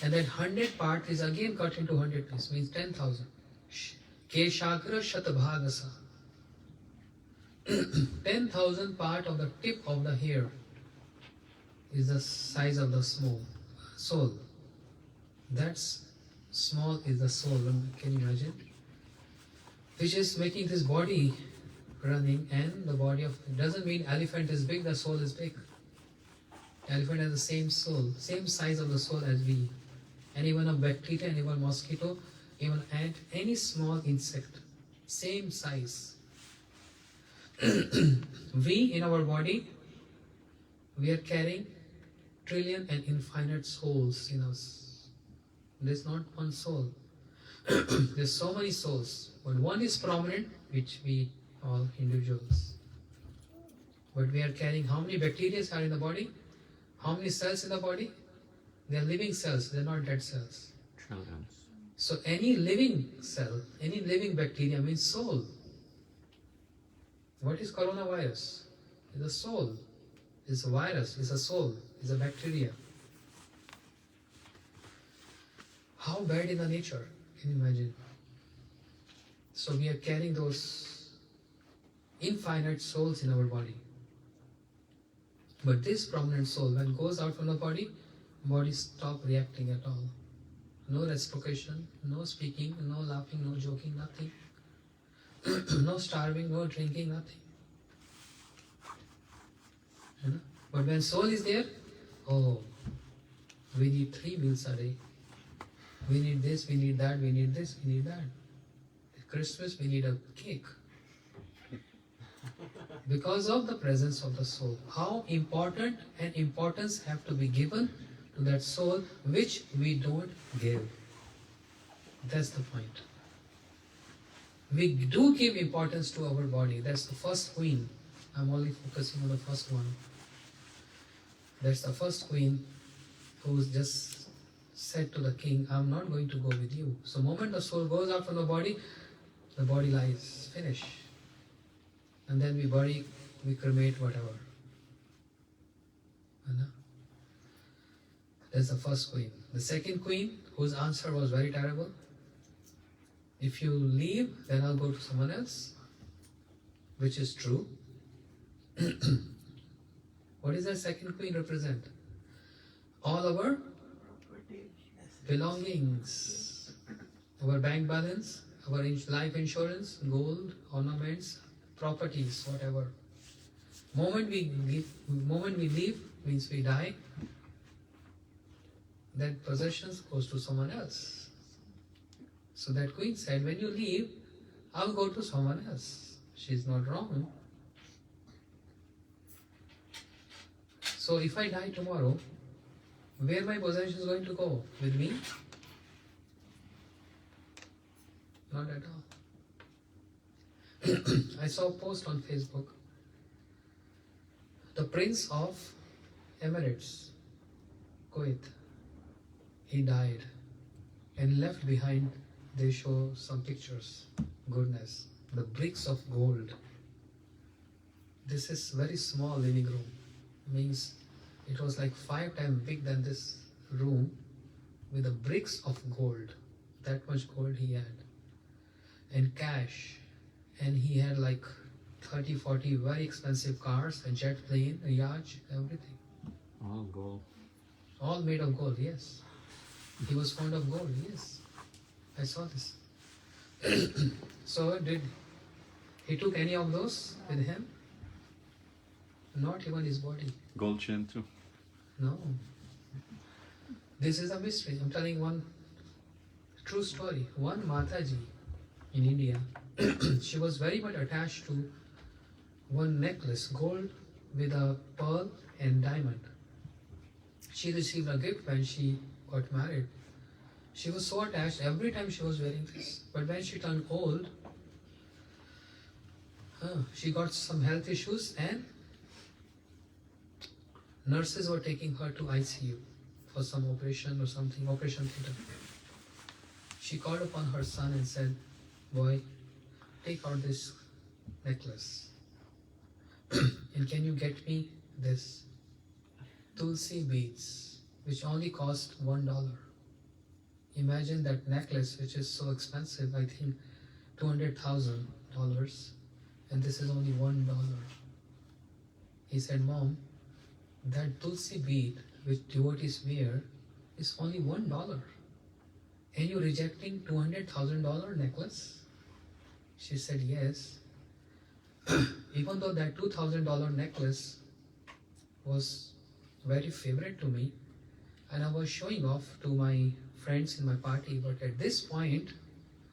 and that 100 part is again cut into 100 pieces, means 10,000. Keshagra Shatabhagasa. 10,000 part of the tip of the hair is the size of the small soul. That's small is the soul. Can you imagine? Which is making this body running, and the body of doesn't mean elephant is big, the soul is big. Elephant has the same soul, same size of the soul as we. And even a bacteria, and even mosquito, even ant, any small insect, same size. We in our body, we are carrying trillion and infinite souls in us. There's not one soul. There's so many souls, but one is prominent, which we all individuals. But we are carrying how many bacteria are in the body? How many cells in the body? They are living cells, they are not dead cells. Trillions. So any living cell, any living bacteria means soul. What is coronavirus? It's a soul. It's a virus, it's a soul, it's a bacteria. How bad in the nature? Can you imagine? So we are carrying those infinite souls in our body. But this prominent soul, when it goes out from the body stop reacting at all. No reciprocation, no speaking, no laughing, no joking, nothing. No starving, no drinking, nothing. You know? But when soul is there, oh, we need 3 meals a day. We need this, we need that, we need this, we need that. At Christmas, we need a cake. Because of the presence of the soul. How important and importance have to be given to that soul which we don't give. That's the point. We do give importance to our body. That's the first queen. I'm only focusing on the first one. That's the first queen who's just said to the king, I'm not going to go with you. So the moment the soul goes out from the body lies, finish. And then we bury, we cremate, whatever. That's the first queen. The second queen, whose answer was very terrible. If you leave, then I'll go to someone else. Which is true. What does that second queen represent? All our belongings. Our bank balance, our life insurance, gold, ornaments, properties, whatever. Moment we leave means we die. That possessions goes to someone else. So that queen said, when you leave, I'll go to someone else. She's not wrong. So if I die tomorrow, where my possessions going to go? With me? Not at all. I saw a post on Facebook. The Prince of Emirates, Kuwait, he died and left behind, they show some pictures. Goodness, the bricks of gold. This is very small living room. Means it was like 5 times big than this room with the bricks of gold. That much gold he had. And cash. And he had like 30, 40 very expensive cars, a jet plane, a yacht, everything. All gold. All made of gold, yes. He was fond of gold, yes. I saw this. So did he took any of those with him? Not even his body. Gold chain too. No. This is a mystery. I'm telling one true story. One Mataji in India, she was very much attached to one necklace, gold with a pearl and diamond. She received a gift when she got married. She was so attached every time she was wearing this. But when she turned old, she got some health issues and nurses were taking her to ICU for some operation or something, operation theater. She called upon her son and said, "Boy, take out this necklace and can you get me this Tulsi beads, which only cost $1. Imagine that necklace, which is so expensive, I think $200,000, and this is only $1. He said, "Mom, that Tulsi bead which devotees wear is only $1. And you rejecting $200,000 necklace?" She said, "Yes." Even though that $2,000 necklace was very favorite to me, and I was showing off to my friends in my party, but at this point,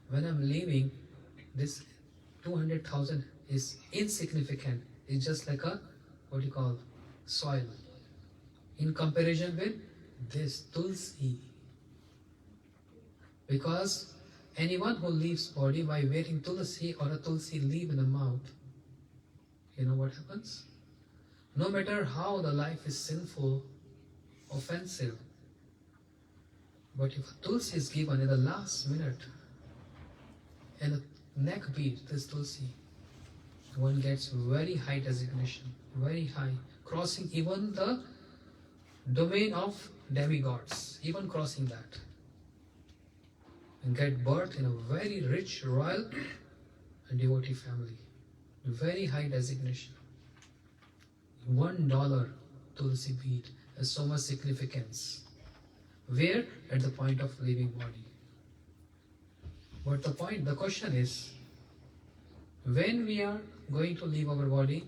when I'm leaving, this 200,000 is insignificant. It's just like a, what you call, soil. In comparison with this Tulsi. Because anyone who leaves body by wearing Tulsi or a Tulsi leaf in the mouth, you know what happens? No matter how the life is sinful, offensive, but if a Tulsi is given in the last minute and the neck beat, this Tulsi, one gets very high designation, very high, crossing even the domain of demigods, even crossing that, and get birth in a very rich, royal and devotee family. Very high designation. $1 Tulsi bead has so much significance. Where? At the point of leaving body. But the question is, when we are going to leave our body,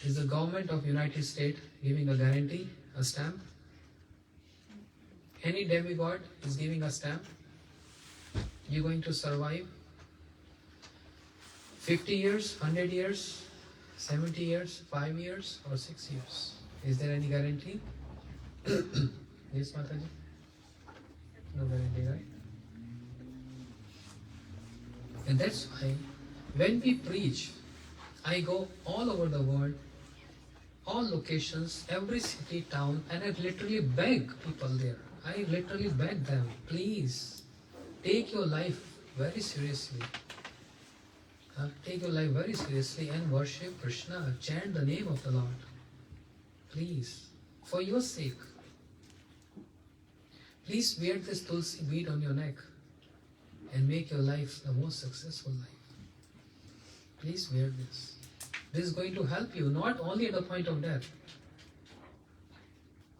is the government of United States giving a guarantee, a stamp? Any demigod is giving a stamp? You're going to survive 50 years, 100 years, 70 years, 5 years, or 6 years? Is there any guarantee? Yes, Mataji? No guarantee, right? And that's why when we preach, I go all over the world, all locations, every city, town, and I literally beg people there. I literally beg them, please, take your life very seriously. Take your life very seriously and worship Krishna. Chant the name of the Lord. Please, for your sake. Please wear this Tulsi bead on your neck and make your life the most successful life. Please wear this. This is going to help you not only at the point of death,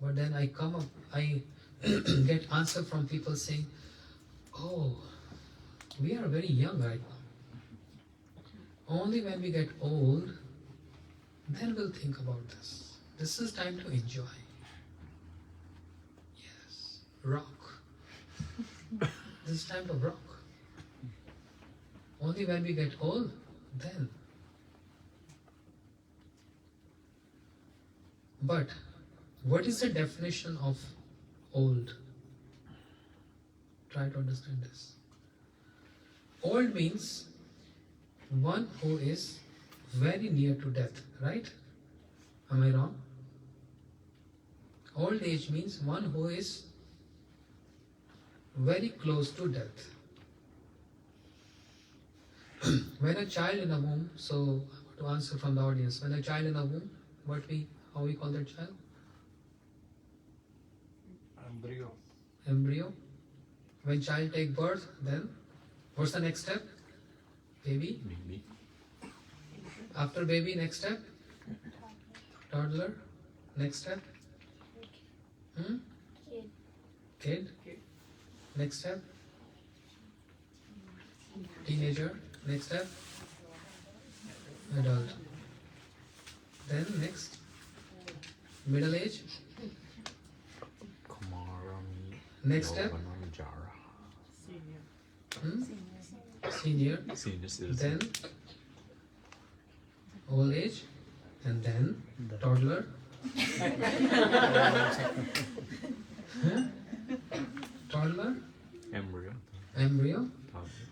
but then I get answer from people saying, "Oh, we are very young right now. Only when we get old, then we'll think about this. This is time to enjoy." Yes, rock. This is time to rock. Only when we get old, then. But what is the definition of old? Try to understand this. Old means one who is very near to death, right? Am I wrong? Old age means one who is very close to death. When a child in a womb, so to answer from the audience, when a child in a womb, how we call that child? Embryo. Embryo. When child take birth, then what's the next step? Baby. Maybe. After baby, next step? Toddler. Next step? Kid. Kid. Next step? Teenager. Next step? Adult. Then next? Middle age. Kumarami. Next step? Jara. Senior. Senior citizen. Then old age. And then toddler. Toddler. Embryo. Embryo. Toddler.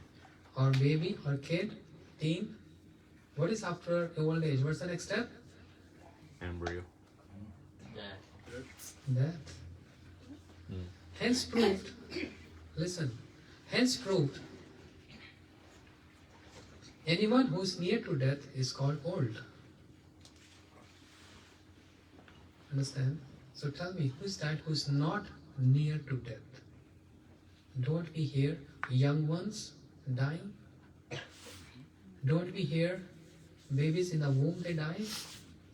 Or baby or kid, teen. What is after old age? What's the next step? Embryo. Death. Hence proved, listen, hence proved, anyone who's near to death is called old. Understand? So tell me, who's that who's not near to death? Don't we hear young ones dying? Don't we hear babies in the womb they die?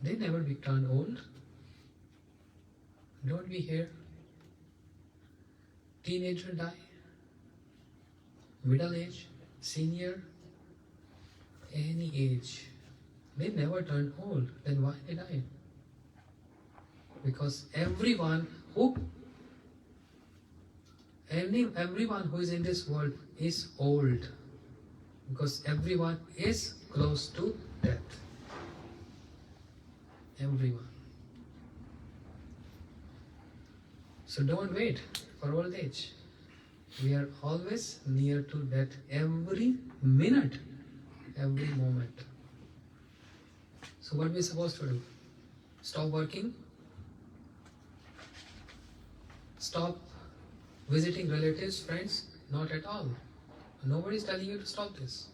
They never become old. Don't we hear teenager die? Middle age, senior, any age. They never turn old. Then why they die? Because everyone who is in this world is old. Because everyone is close to death. Everyone. So don't wait for old age. We are always near to death every minute, every moment. So what are we supposed to do? Stop working? Stop visiting relatives, friends? Not at all. Nobody is telling you to stop this.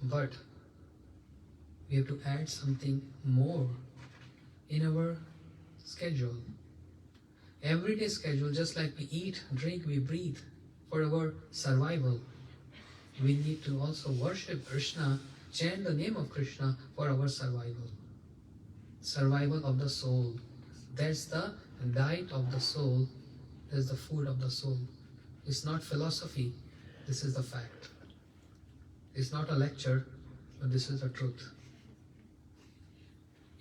But we have to add something more in our schedule. Everyday schedule, just like we eat, drink, we breathe for our survival. We need to also worship Krishna, chant the name of Krishna for our survival. Survival of the soul. That's the diet of the soul. That's the food of the soul. It's not philosophy. This is the fact. It's not a lecture, but this is the truth.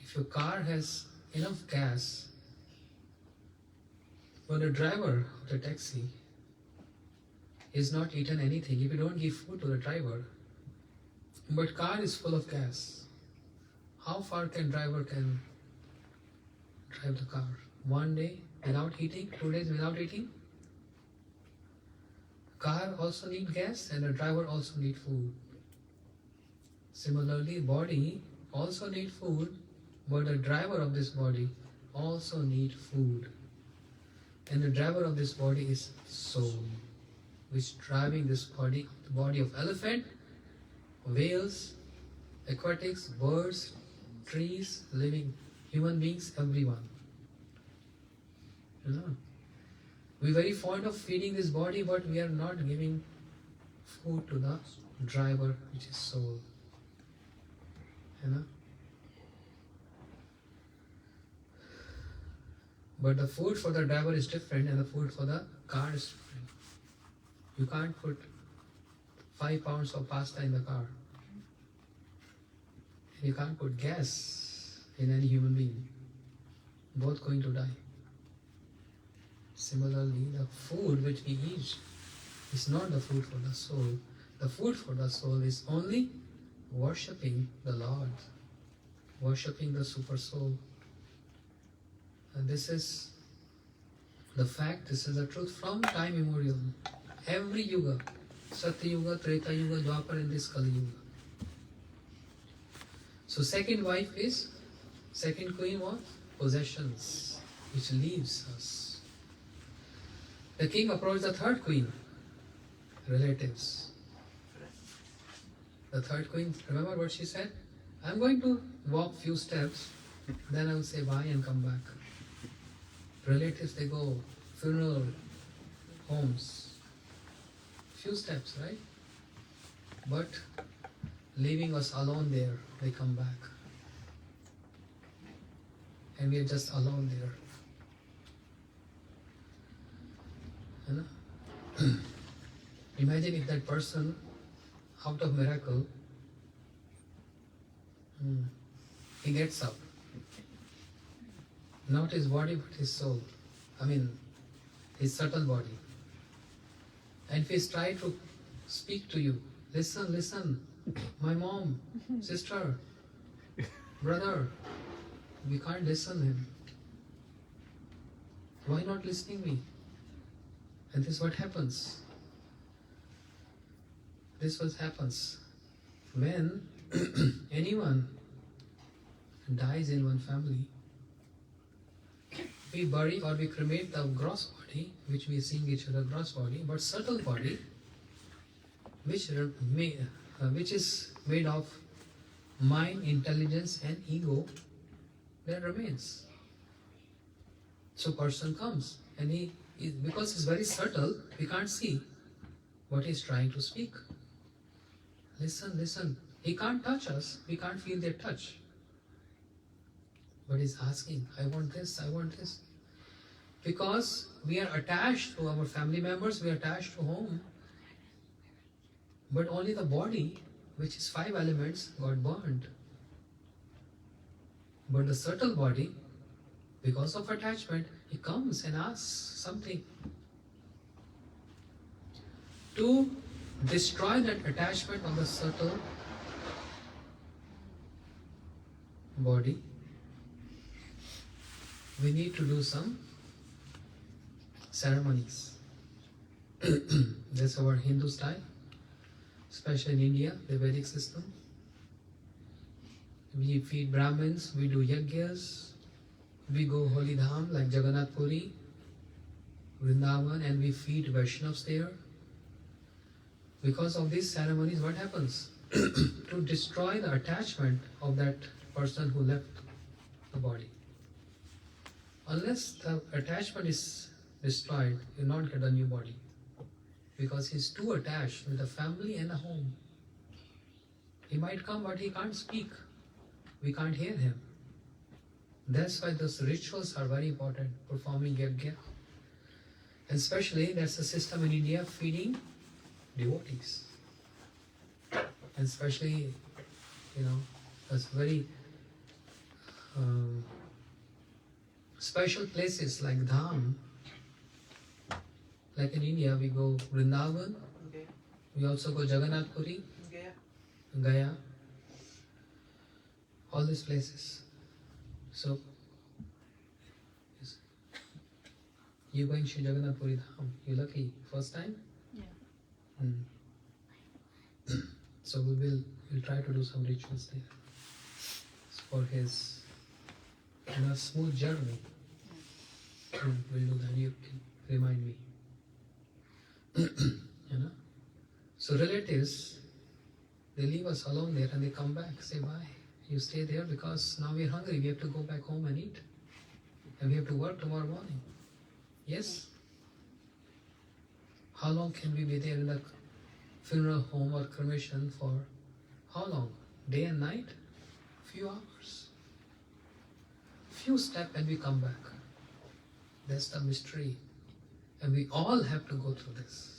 If your car has enough gas, when the driver of the taxi is not eaten anything, if you don't give food to the driver, but car is full of gas, how far driver can drive the car? 1 day without eating, 2 days without eating? Car also need gas and the driver also need food. Similarly, body also need food, but the driver of this body also need food. And the driver of this body is soul, which is driving this body, the body of elephant, whales, aquatics, birds, trees, living human beings, everyone. You know, we're very fond of feeding this body, but we are not giving food to the driver, which is soul. You know. But the food for the driver is different and the food for the car is different. You can't put 5 pounds of pasta in the car. And you can't put gas in any human being. Both going to die. Similarly, the food which we eat is not the food for the soul. The food for the soul is only worshipping the Lord, worshipping the super soul. And this is the fact, this is the truth from time immemorial. Every yuga, Satya Yuga, Treta Yuga, Dwapar, and this Kali Yuga. So second queen was possessions, which leaves us. The king approached the third queen, relatives. The third queen, remember what she said? I'm going to walk few steps, then I will say bye and come back. Relatives, they go, funeral homes, few steps, right? But leaving us alone there, they come back. And we are just alone there. You know? Imagine if that person, out of miracle, he gets up. Not his body, but his soul. I mean, his subtle body. And if he tries to speak to you, listen, my mom, sister, brother, we can't listen him. Why not listening me? And this is what happens. This is what happens. When anyone dies in one family, we bury or we cremate the gross body, which we seeing each other gross body, but subtle body, which is made of mind, intelligence, and ego, that remains. So person comes, and because it's very subtle, we can't see what he's trying to speak. Listen. He can't touch us. We can't feel their touch. But he's asking, I want this. Because we are attached to our family members, we are attached to home. But only the body, which is 5 elements, got burned. But the subtle body, because of attachment, he comes and asks something. To destroy that attachment of the subtle body, we need to do some ceremonies. That's our Hindu style, especially in India, the Vedic system. We feed Brahmins, we do yajnas, we go holy dham like Jagannath Puri, Vrindavan, and we feed Vaishnavas there. Because of these ceremonies, what happens? To destroy the attachment of that person who left the body. Unless the attachment is destroyed, you will not get a new body. Because he's too attached with a family and a home. He might come, but he can't speak. We can't hear him. That's why those rituals are very important, performing yajna. And especially, that's a system in India feeding devotees. And especially, that's very special places like Dham. Like in India, we go Vrindavan, we also go Jagannath Puri, Gaya, all these places. So, you going to Jagannath Puri Dham? You lucky? First time? Yeah. So we'll try to do some rituals there for his smooth journey. We'll do that. You can remind me. So relatives, they leave us alone there and they come back, say bye. You stay there because now we're hungry. We have to go back home and eat. And we have to work tomorrow morning. Yes? How long can we be there in the funeral home or cremation for? How long? Day and night? Few hours. Few steps and we come back. That's the mystery. And we all have to go through this.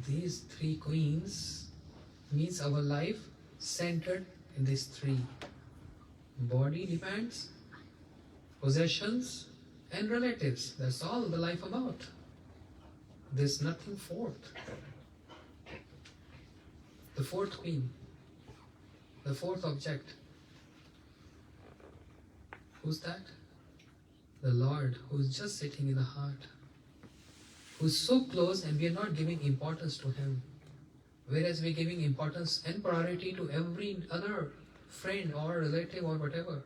These 3 queens means our life centered in these 3. Body depends, possessions, and relatives. That's all the life about. There's nothing fourth. The 4th queen, the 4th object. Who's that? The Lord, who's just sitting in the heart. who's so close and we are not giving importance to him. Whereas we're giving importance and priority to every other friend or relative or whatever.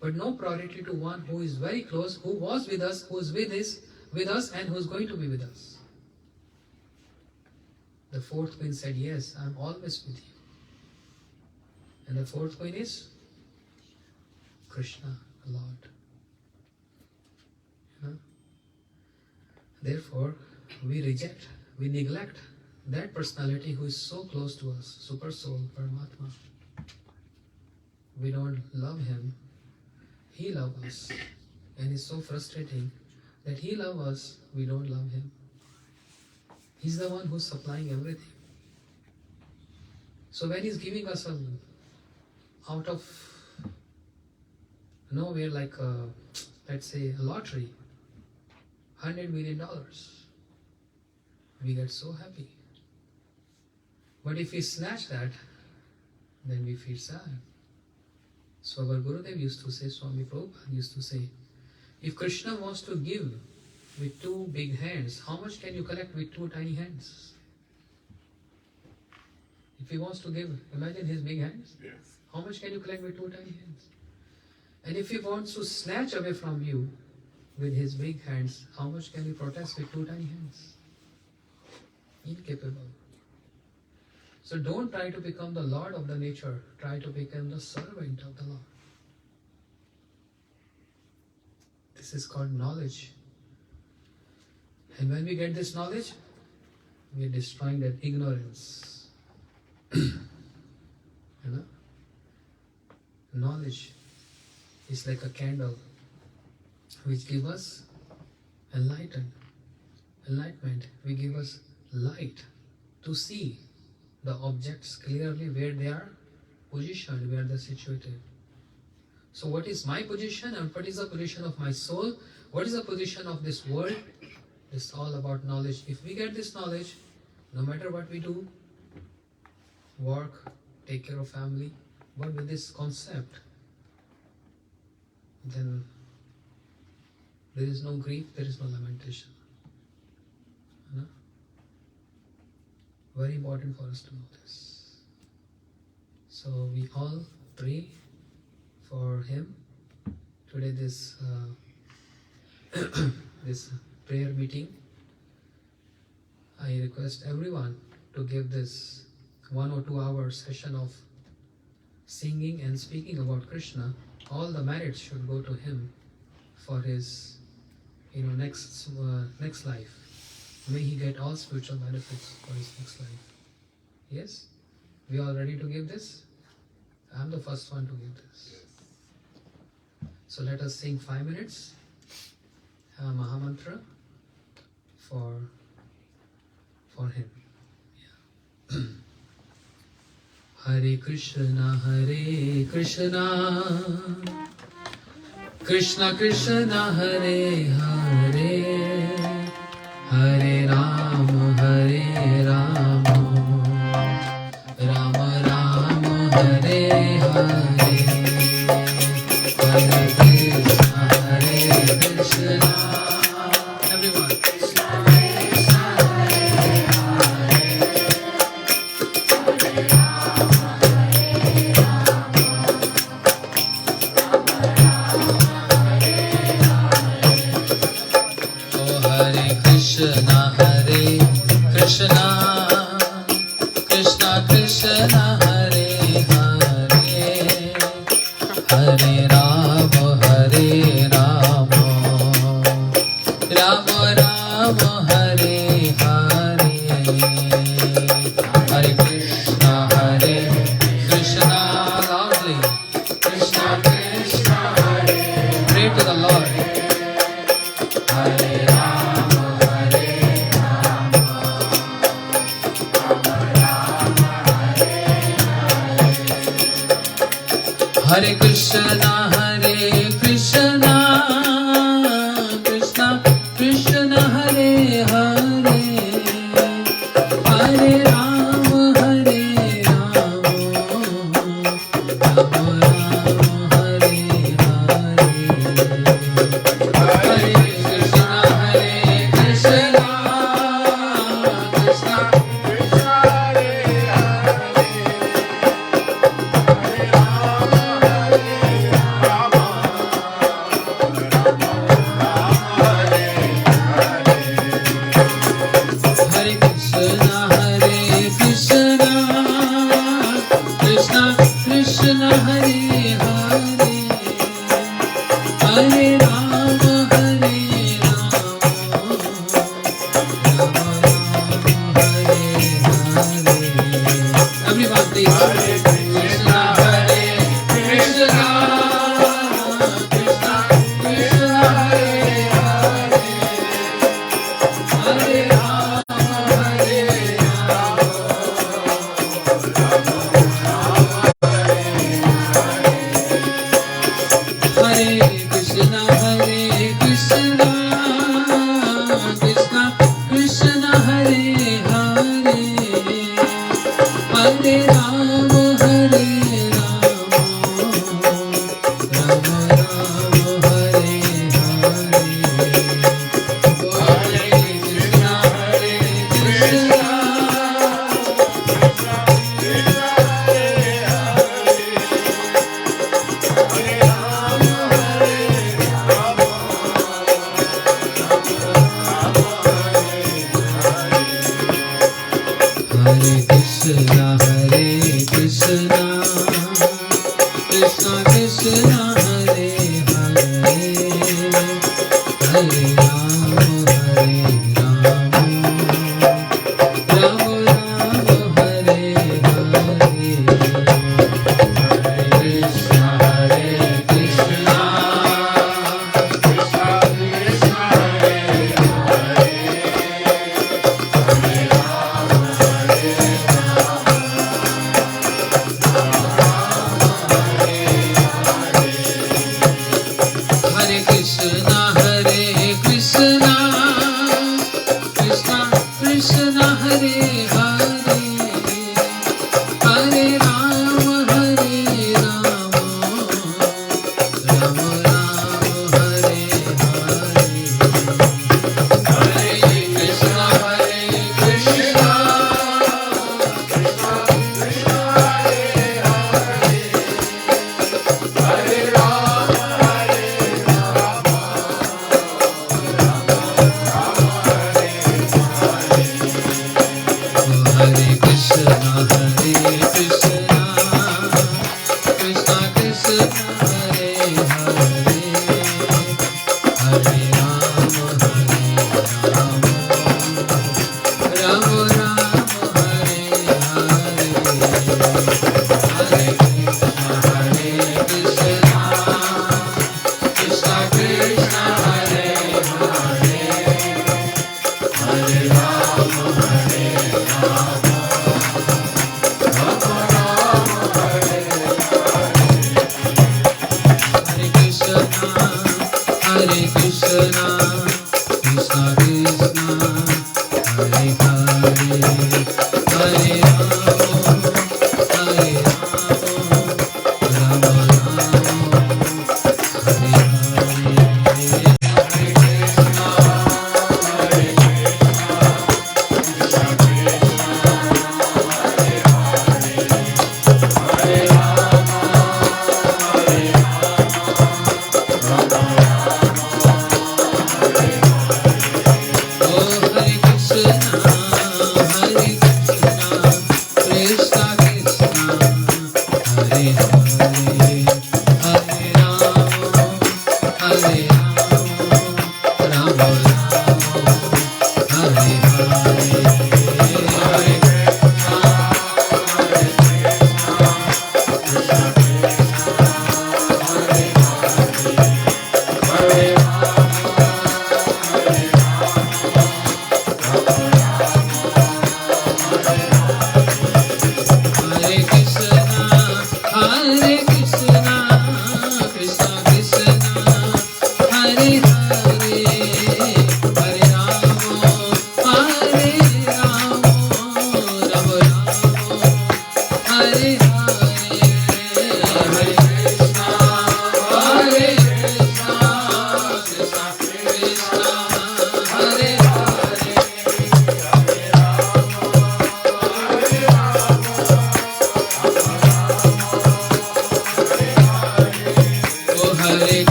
But no priority to one who is very close, who was with us, who is with us and who's going to be with us. The fourth queen said, yes, I'm always with you. And the fourth queen is Krishna, the Lord. You know? Therefore, we reject, we neglect that personality who is so close to us, Super Soul, Paramatma. We don't love him. He loves us. And it's so frustrating that he loves us, we don't love him. He's the one who's supplying everything. So when he's giving us out of nowhere, like let's say a lottery, $100 million, we get so happy. But if we snatch that, then we feel sad. So our Gurudev used to say, Swami Prabhupada used to say, if Krishna wants to give with two big hands, how much can you collect with two tiny hands? If he wants to give, imagine his big hands. Yes. How much can you collect with two tiny hands? And if he wants to snatch away from you with his big hands, how much can he protest with two tiny hands? Incapable. So don't try to become the Lord of the nature. Try to become the servant of the Lord. This is called knowledge. And when we get this knowledge, we are destroying that ignorance. You know? Knowledge is like a candle which gives us enlightenment. We give us light to see the objects clearly where they are positioned, where they are situated. So what is my position and what is the position of my soul? What is the position of this world? It's all about knowledge. If we get this knowledge, no matter what we do, work, take care of family, but with this concept, then there is no grief, there is no lamentation. You know? Very important for us to know this. So we all pray for him. Today this this prayer meeting, I request everyone to give this 1 or 2 hour session of singing and speaking about Krishna. All the merits should go to him for his next life. May he get all spiritual benefits for his next life. Yes? We all ready to give this? I'm the first one to give this. So let us sing 5 minutes. Mahamantra for him. Yeah. Hare Krishna, Krishna Krishna, Hare Hare, Hare Rama, Rama Rama, Hare Hare, Hare Krishna, everyone. Krishna, Hare Krishna, Krishna Krishna, Hare Hare, Hare Rama, Rama Rama, Hare Hare, Hare Krishna, loudly, Krishna Krishna, Hare, pray to the Lord. Hare Hare Krishna, Krishna Krishna, Hare Hare, Hare Rama, Rama Rama, Hare Hare, Hare Krishna, Hare Krishna, Hare Krishna, Krishna Krishna, Hare Hare, Hare Rama, Hare Rama, Rama Rama, Hare Hare, Hare Krishna, Hare Krishna, Krishna Krishna, Hare Hare, Hare Rama, Hare Hare Krishna, Hare Krishna, Krishna Krishna, Hare Hare, Hare Rama, Hare Rama, Rama Rama, Hare Hare, Hare Krishna, Hare Krishna, Krishna Krishna, Hare Hare, Hare Rama, Hare Rama, Hare Krishna, Hare Krishna, Krishna Krishna, Hare Hare, Hare Rama, Hare Rama, Rama Rama, Hare Hare, Hare Krishna, Hare Krishna, Krishna Krishna, Hare Hare, Hare Rama, Hare Rama,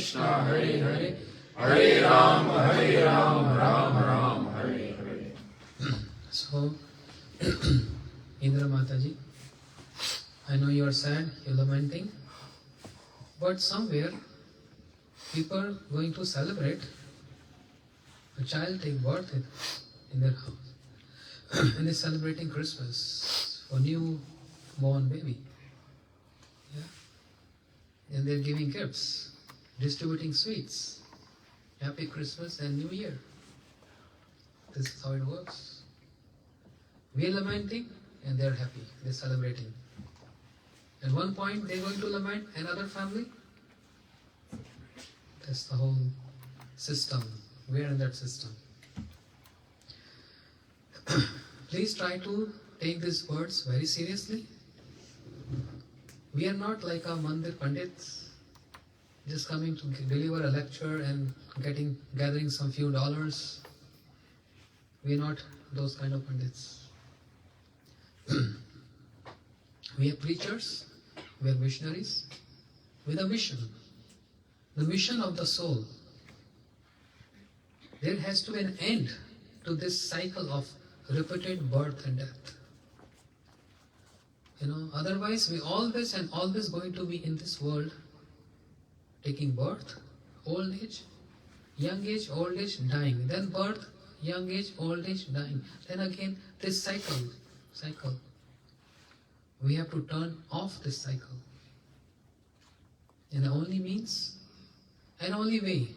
Krishna, Hare Hare, Hare Ram, Ram Ram, Hare Hare. So, Indra Mataji, I know you are sad, you're lamenting, but somewhere people are going to celebrate a child take birth in their house. And they're celebrating Christmas for new born baby. Yeah? And they're giving gifts, distributing sweets. Happy Christmas and New Year. This is how it works. We're lamenting and they're happy, they're celebrating. At one point they're going to lament another family. That's the whole system. We're in that system. Please try to take these words very seriously. We are not like a Mandir Pandits, just coming to deliver a lecture and gathering some few dollars. We are not those kind of Pandits. We are preachers, we are missionaries with a mission. The mission of the soul. There has to be an end to this cycle of repeated birth and death. Otherwise we always and always going to be in this world taking birth, old age, young age, old age, dying. Then birth, young age, old age, dying. Then again this cycle. We have to turn off this cycle. And the only means and only way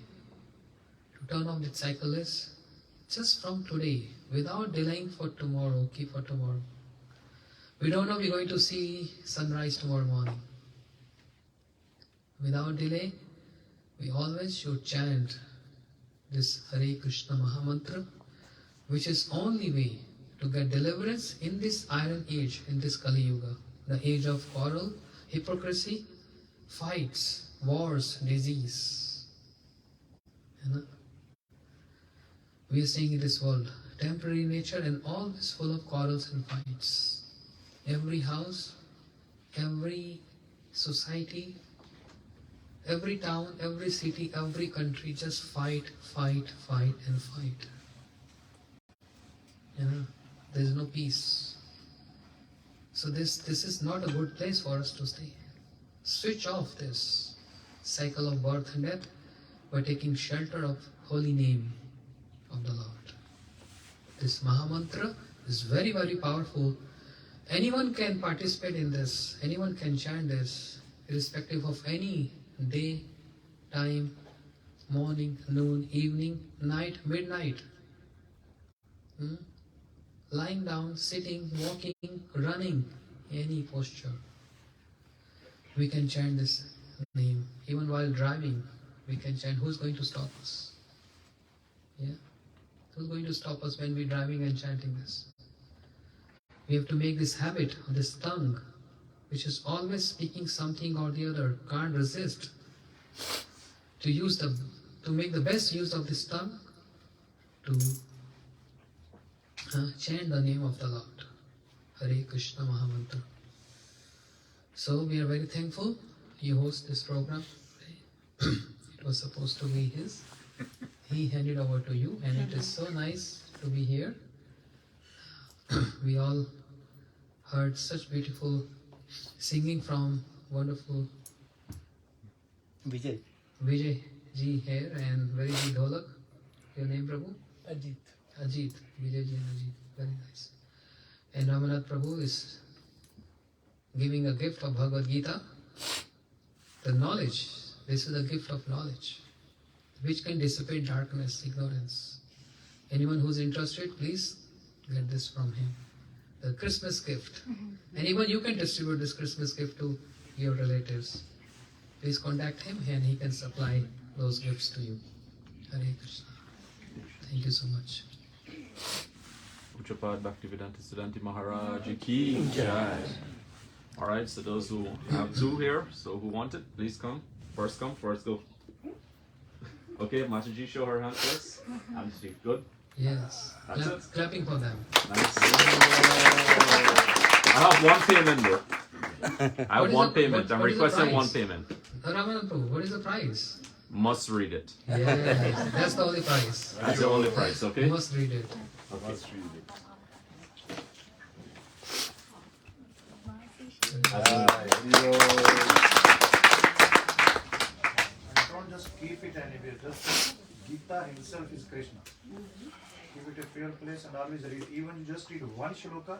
to turn off that cycle is just from today, without delaying for tomorrow, keep for tomorrow. We don't know we're going to see sunrise tomorrow morning. Without delay, we always should chant this Hare Krishna Mahamantra, which is only way to get deliverance in this iron age, in this Kali Yuga, the age of quarrel, hypocrisy, fights, wars, disease. We are seeing in this world temporary nature and always full of quarrels and fights. Every house, every society, every town, every city, every country just fight. There is no peace. So this is not a good place for us to stay. Switch off this cycle of birth and death by taking shelter of holy name of the Lord. This Mahamantra is very, very powerful. Anyone can participate in this. Anyone can chant this, irrespective of any day, time, morning, noon, evening, night, midnight. Lying down, sitting, walking, running, any posture. We can chant this name. Even while driving, we can chant. Who's going to stop us? Yeah? Who's going to stop us when we're driving and chanting this? We have to make this habit of this tongue, which is always speaking something or the other, can't resist, to make the best use of this tongue, to chant the name of the Lord, Hare Krishna Mahamantra. So we are very thankful you host this program. It was supposed to be his. He handed over to you, and it is so nice to be here. We all heard such beautiful singing from wonderful Vijay ji here and very good dholak. Your name, Prabhu? Ajit. Vijay ji and Ajit. Very nice. And Ramanath Prabhu is giving a gift of Bhagavad Gita. The knowledge. This is a gift of knowledge, which can dissipate darkness, ignorance. Anyone who's interested, please get this from him. The Christmas gift. And even you can distribute this Christmas gift to your relatives. Please contact him and he can supply those gifts to you. Hare Krishna. Thank you so much. Uchapad Bhaktivedanta Siddhanti Maharaj Ki Jai. Alright, so those who have two here, so who want it, please come. First come, first go. Okay, Mataji, show her hand first. And she, good. Yes. That's it. Clapping for them. Nice. I have one payment though. I have one payment. I'm requesting one payment. Ramana Prabhu, what is the price? must read it. Yes, that's the only price. That's the only price, You okay? must read it. And don't just keep it anywhere. Just Gita himself is Krishna. Keep it a fair place and always read. Even just read one shloka,